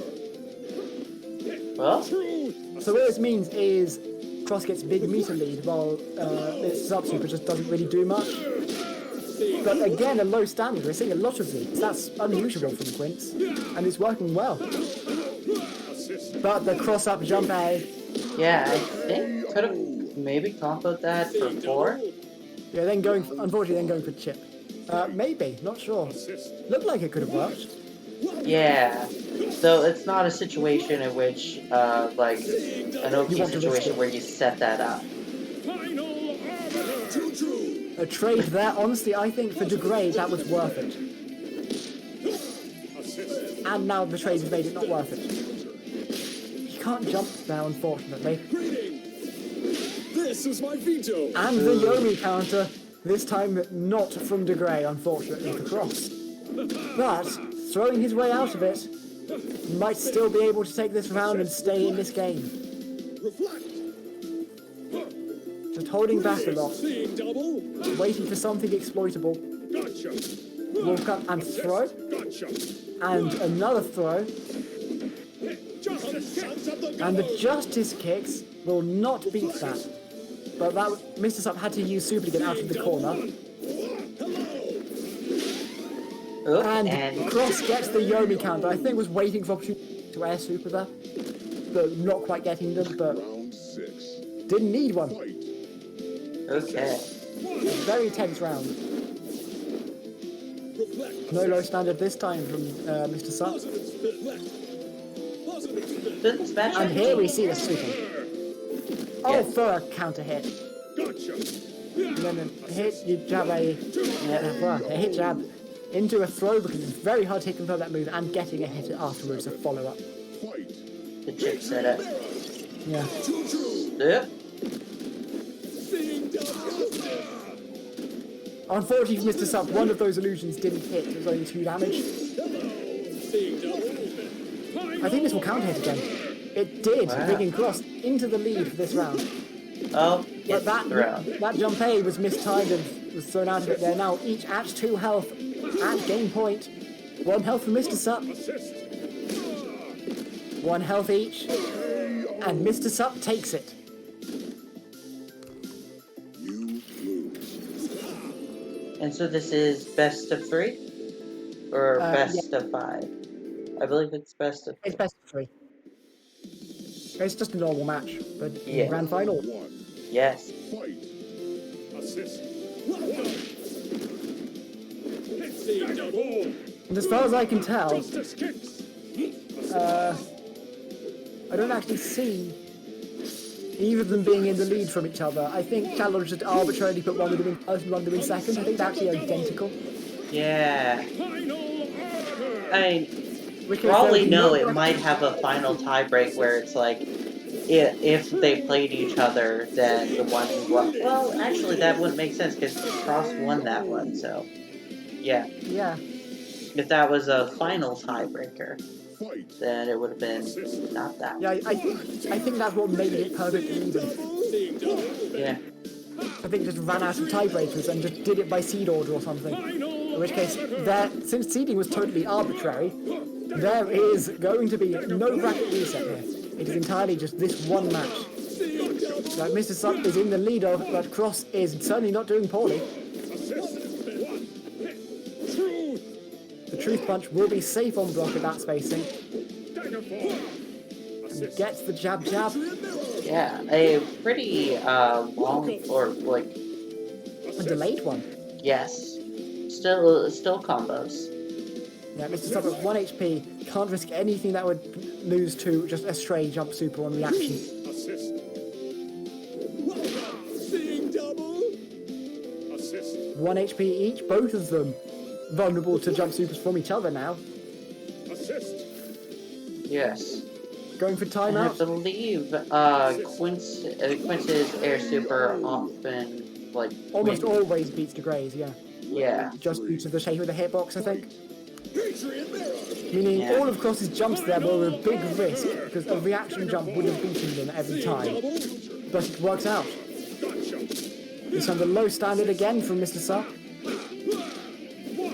Well, So what this means is Cross gets big meter lead while this sub super just doesn't really do much. But again, a low standard. We're seeing a lot of these. That's unusual from Quince, and it's working well. But the cross up jump A, yeah, I think could have maybe comboed that for 4. yeah, then going, unfortunately, then going for chip. Maybe, not sure. Looked like it could have worked. Yeah. So it's not a situation in which, like, an OP You want to risk situation it. where you set that up. A trade there, honestly, I think for degrade that was worth it. And now the trade has made it not worth it. You can't jump there, unfortunately. This is my veto. And the Yomi counter, this time not from DeGray, unfortunately, for Cross. But, throwing his way out of it, might still be able to take this round and stay in this game. Just holding back a lot, Seeing double. waiting for something exploitable. Gotcha. Walk up and throw, Gotcha. and another throw, Justice sons of the and the Justice kicks will not beat that. But that Mr. Sup had to use super to get out of the corner. Oop, And and Cross gets the Yomi counter. I think was waiting for opportunity to air super there. But not quite getting them, but Round six. didn't need one. Fight. okay. Very tense round. No low standard this time from Mr. Sup. Did this match And here we see the super. Oh, Yeah. for a counter hit. Gotcha. And then a hit, you jab a hit jab into a throw because it's very hard to hit confirm that move and getting a hit afterwards, a follow-up. Fight. the chip setup? Yeah. Yep. Unfortunately for Mr. Sup, one of those illusions didn't hit. It was only 2 damage. I think this will counter hit again. It did, Wow. bringing Cross into the lead for this round. Oh, But it's that thrown. that jump A was mistimed and was thrown out of it there. Now each at 2 health at game point. 1 health for Mr. Sup. 1 health each. And Mr. Sup takes it. You lose. And so this is best of 3? Or best yeah. of 5? I believe it's best of 3. It's best of 3. It's just a normal match, but Yeah. grand final. One. Yes. Fight. Assist. And as far as I can tell, Justice kicks. I don't actually see either of them being in the lead from each other. I think Challenge just arbitrarily put one of them in first and one of them in second. I think they're actually identical. Yeah. Final order. I mean, Which for is all there we would be know, no it direct- might have a final tiebreak where it's like if they played each other, then the one who won. Well, actually, that wouldn't make sense because Cross won that one. So, yeah, Yeah. if that was a final tiebreaker, Fight. then it would have been not that. Yeah, I think that's what made it perfectly even. Yeah, I think it just ran out of tiebreakers and just did it by seed order or something. In which case, since seeding was totally arbitrary, there is going to be no bracket reset here. It is entirely just this one match. Like Mr. Sup is in the lead of, but Cross is certainly not doing poorly. The Truth Punch will be safe on block at that spacing. And gets the jab jab. yeah, a pretty long or like A delayed one. yes, still combos. Yeah, Mr. Sup at 1 HP can't risk anything that would lose to just a stray jump super on reaction. Assist. Seeing double. Assist. 1 HP each, both of them vulnerable to jump supers from each other now. Assist. Yes. Going for And I timeout. believe Quince's air super often like Almost wins. always beats DeGray's, yeah. Yeah. Just due to the shape of the hitbox, I think. Patriot Mirror. Meaning Yeah. all of Cross's jumps there were a big risk, because a reaction jump would have beaten them every time. But it works out. This time the low standard again from Mr. Sup.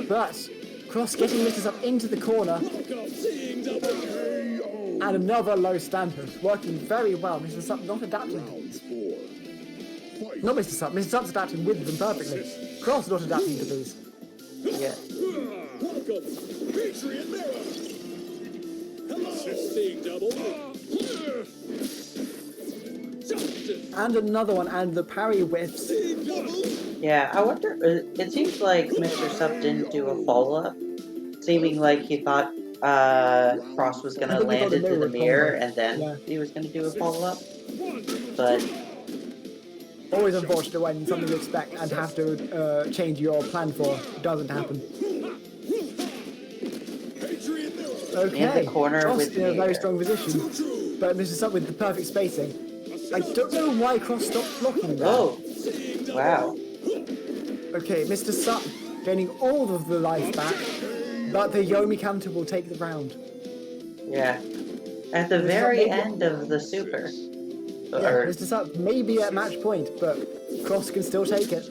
But Cross getting Mr. Sup into the corner, and another low standard. Working very well. Mr. Sup not adapting to these. 4. Fight. Not Mr. Sup. Mr. Sup's adapting with them perfectly. Cross not adapting to these. Yeah. Welcome. Patriot Mirror. Hello. Seeing double. And another one, and the parry whiffs. Seeing double. Yeah, I wonder. It seems like Mr. Sup didn't do a follow up, seeming like he thought Cross was gonna I think he land thought the into the mirror mirror combo. and then Yeah. he was gonna do a follow up. But Always unfortunate when something you expect and have to change your plan for doesn't happen. Patriot Mirror. Okay, In the corner Cross with in a very Mayor. strong position, but Mr. Sup with the perfect spacing. I don't know why Cross stopped blocking there. oh, wow. Okay, Mr. Sup gaining all of the life back, but the Yomi counter will take the round. Yeah. At the very end of the super. Yeah, Or, Mr. Sup may be at match point, but Cross can still take it.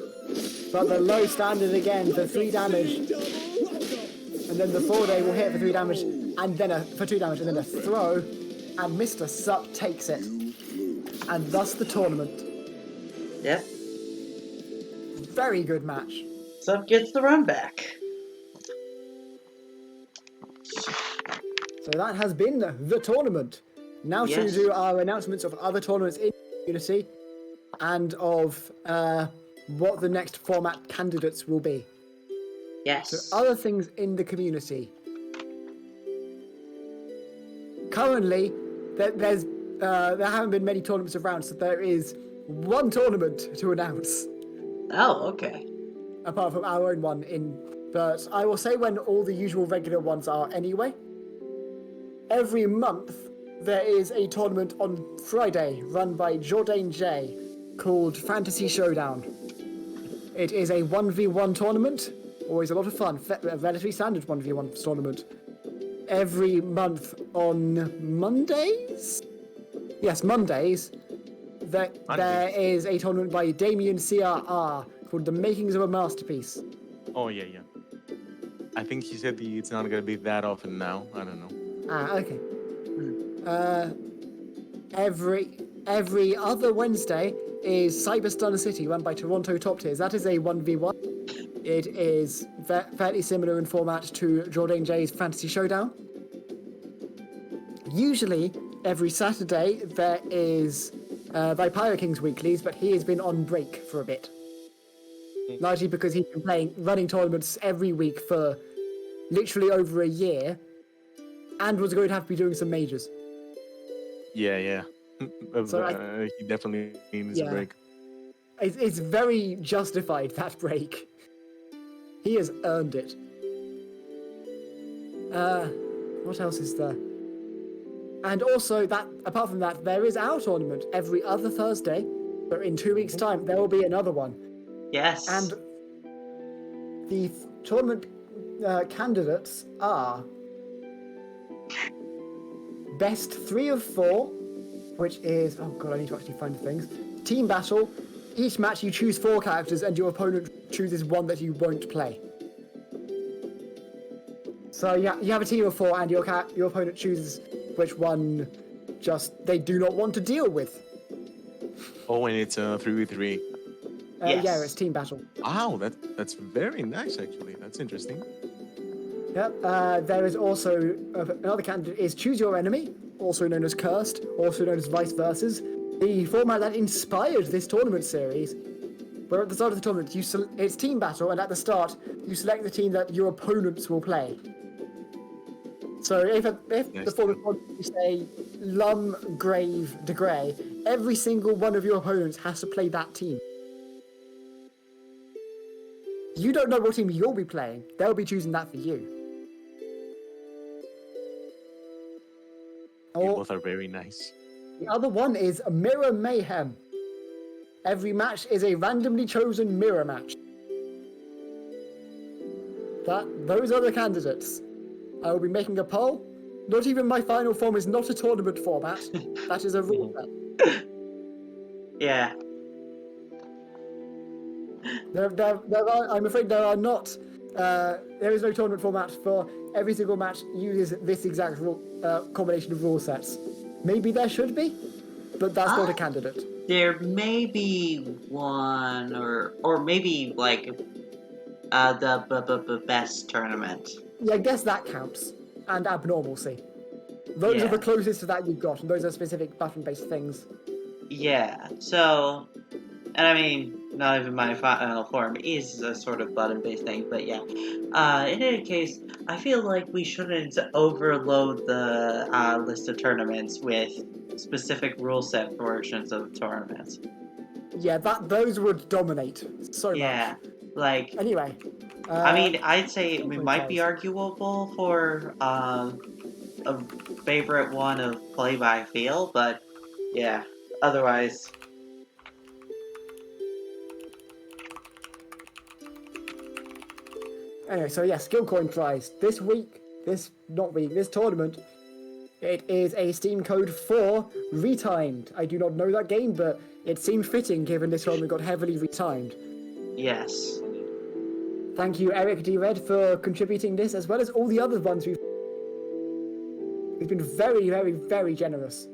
But the low standard again for 3 damage, and then the 4-day will hit for 3 damage, and then for 2 damage, and then a throw, and Mr. Sup takes it. And thus the tournament. yep. Very good match. Sup gets the run back. So that has been the tournament. Now Yes. to do our announcements of other tournaments in the community and of what the next format candidates will be. Yes. So other things in the community. Currently, there haven't been many tournaments around, so there is one tournament to announce, Oh, okay. apart from our own one. But I will say when all the usual regular ones are anyway. Every month, there is a tournament on Friday run by Jordan J called Fantasy Showdown. It is a 1v1 tournament, always a lot of fun, a relatively standard 1v1 tournament. Every month on Mondays? Yes, Mondays. There is a tournament by Damien CRR called The Makings of a Masterpiece. Oh, yeah, yeah. I think he said it's not going to be that often now. I don't know. Ah, okay. Every other Wednesday is Cyber Stunner City, run by Toronto Top Tiers. That is a 1v1. It is fairly similar in format to Jordan J's Fantasy Showdown. Usually, every Saturday, there is Vipira Kings Weeklies, but he has been on break for a bit. Largely because he's been running tournaments every week for literally over a year, and was going to have to be doing some majors. Yeah, yeah. So he definitely needs Yeah. a break. It's very justified, that break. He has earned it. What else is there? And also, that apart from that, there is our tournament every other Thursday. But in 2 weeks' time, there will be another one. Yes. And the tournament candidates are best 3 of 4, which is, oh god, I need to actually find the things. Team battle. Each match you choose 4 characters and your opponent chooses one that you won't play. So you have a team of 4 and your opponent chooses which one just they do not want to deal with. Oh, and it's a 3v3. Yes. Yeah, it's team battle. Wow, that's very nice actually. That's interesting. Yep. There is also another candidate is choose your enemy, also known as cursed, also known as vice versa. The format that inspired this tournament series, where at the start of the tournament it's team battle, and at the start you select the team that your opponents will play. So if the format you say Lum, Grave, De Grey, every single one of your opponents has to play that team. You don't know what team you'll be playing. They'll be choosing that for you. They both are very nice. The other one is Mirror Mayhem. Every match is a randomly chosen mirror match. Those are the candidates. I will be making a poll. Not even my final form is not a tournament format. That is a rule set. Yeah. I'm afraid there are not. There is no tournament format for every single match uses this exact combination of rule sets. Maybe there should be, but that's not a candidate. There may be one, or maybe like the best tournament. Yeah, I guess that counts. And abnormalcy. Those are the closest to that you've got, and those are specific button-based things. Yeah. So, and I mean, not even my final form is a sort of button-based thing, but yeah. In any case, I feel like we shouldn't overload the list of tournaments with specific rule set versions of tournaments. Yeah, those would dominate so Yeah, much. like. Anyway. I mean, I'd say it might be arguable for a favorite one of play by feel, but yeah, otherwise. Anyway, so yeah, skill coin prize. This tournament, it is a Steam code for Retimed. I do not know that game, but it seemed fitting given this tournament got heavily retimed. Yes. Thank you, Eric D. Red, for contributing this, as well as all the other ones we've been very, very, very generous.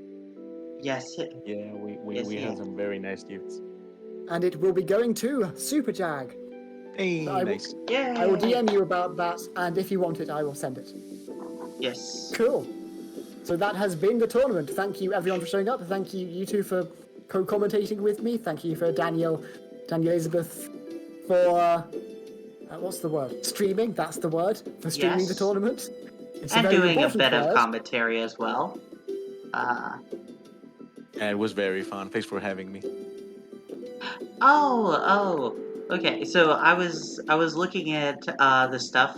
Yes. Yeah, we had some very nice gifts. And it will be going to Super Jag. Hey, nice. Yeah. I will DM you about that, and if you want it, I will send it. Yes. Cool. So that has been the tournament. Thank you, everyone, for showing up. Thank you two, for co-commentating with me. Thank you for Daniel Elizabeth, for what's the word? Streaming. That's the word for streaming the tournament. And doing a bit of commentary as well. Yeah, it was very fun. Thanks for having me. Oh. Okay, so I was looking at the stuff,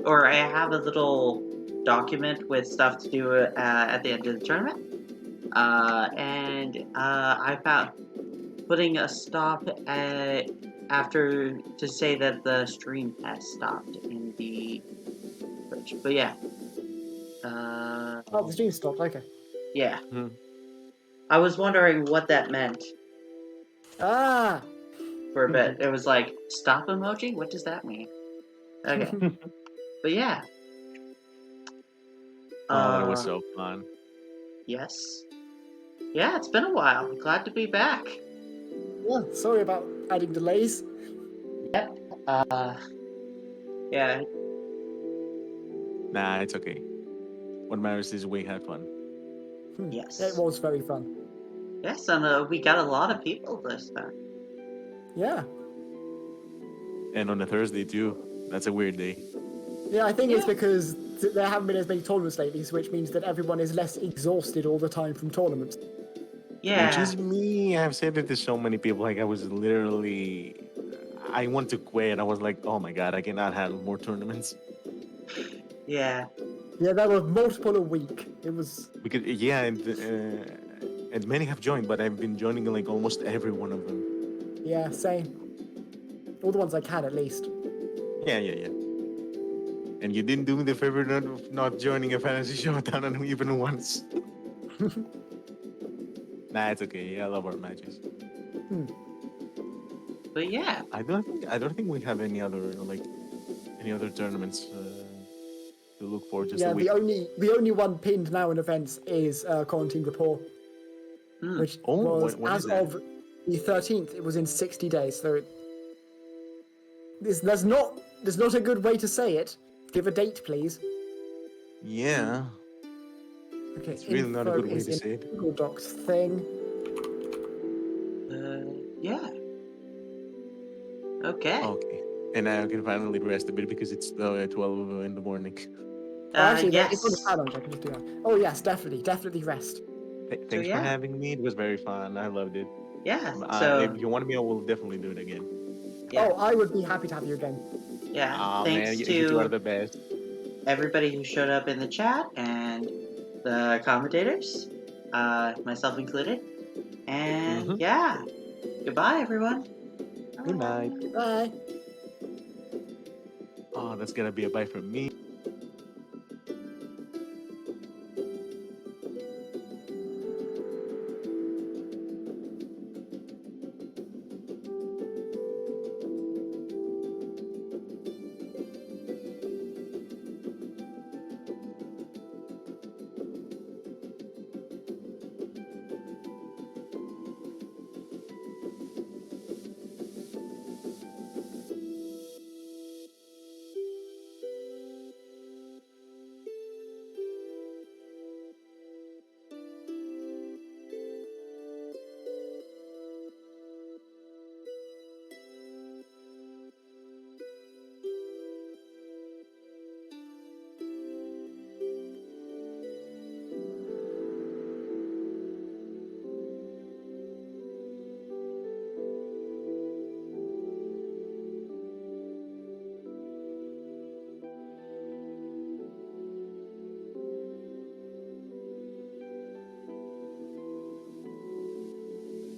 or I have a little document with stuff to do at the end of the tournament, and I found putting a stop after to say that the stream has stopped in the bridge. But yeah. The stream stopped. Okay. Yeah. I was wondering what that meant. For a bit. It was like, stop emoji? What does that mean? Okay. But yeah. That was so fun. Yes. Yeah, it's been a while. Glad to be back. Yeah, sorry about adding delays. Yep. Yeah. Nah, it's okay. What matters is we had fun. Yes. It was very fun. Yes, and we got a lot of people this time. Yeah. And on a Thursday too. That's a weird day. Yeah, I think it's because there haven't been as many tournaments lately, which means that everyone is less exhausted all the time from tournaments. Yeah. Which is me. I've said it to so many people. Like, I was literally... I wanted to quit. I was like, oh my god, I cannot handle more tournaments. Yeah. Yeah, there were multiple a week. It was. Because yeah, and many have joined, but I've been joining like almost every one of them. Yeah, same. All the ones I can, at least. Yeah. And you didn't do me the favor of not joining a fantasy showdown even once. Nah, it's okay. I love our matches. But yeah, I don't think we have any other tournaments to look for. Just Yeah, a week. the only one pinned now in events is Quarantine Rapport, which Oh, was when as is that? of the 13th. It was in 60 days. So there's not a good way to say it. Give a date, please. Yeah, Okay, it's really not a info good way is to in say it. Google Docs thing. yeah. Okay. Okay, and now I can finally rest a bit because it's 12 in the morning. Oh, actually, Yes. it's on the challenge. I can just do that. Oh yes, definitely rest. Thanks for yeah. having me. It was very fun. I loved it. Yeah. If So you want me, I will definitely do it again. yeah. Oh, I would be happy to have you again. Yeah. Ah Thanks man, to you two are the best. everybody who showed up in the chat and the commentators, myself included. And yeah, goodbye, everyone. Good night. Bye. Oh, that's gonna be a bye from me.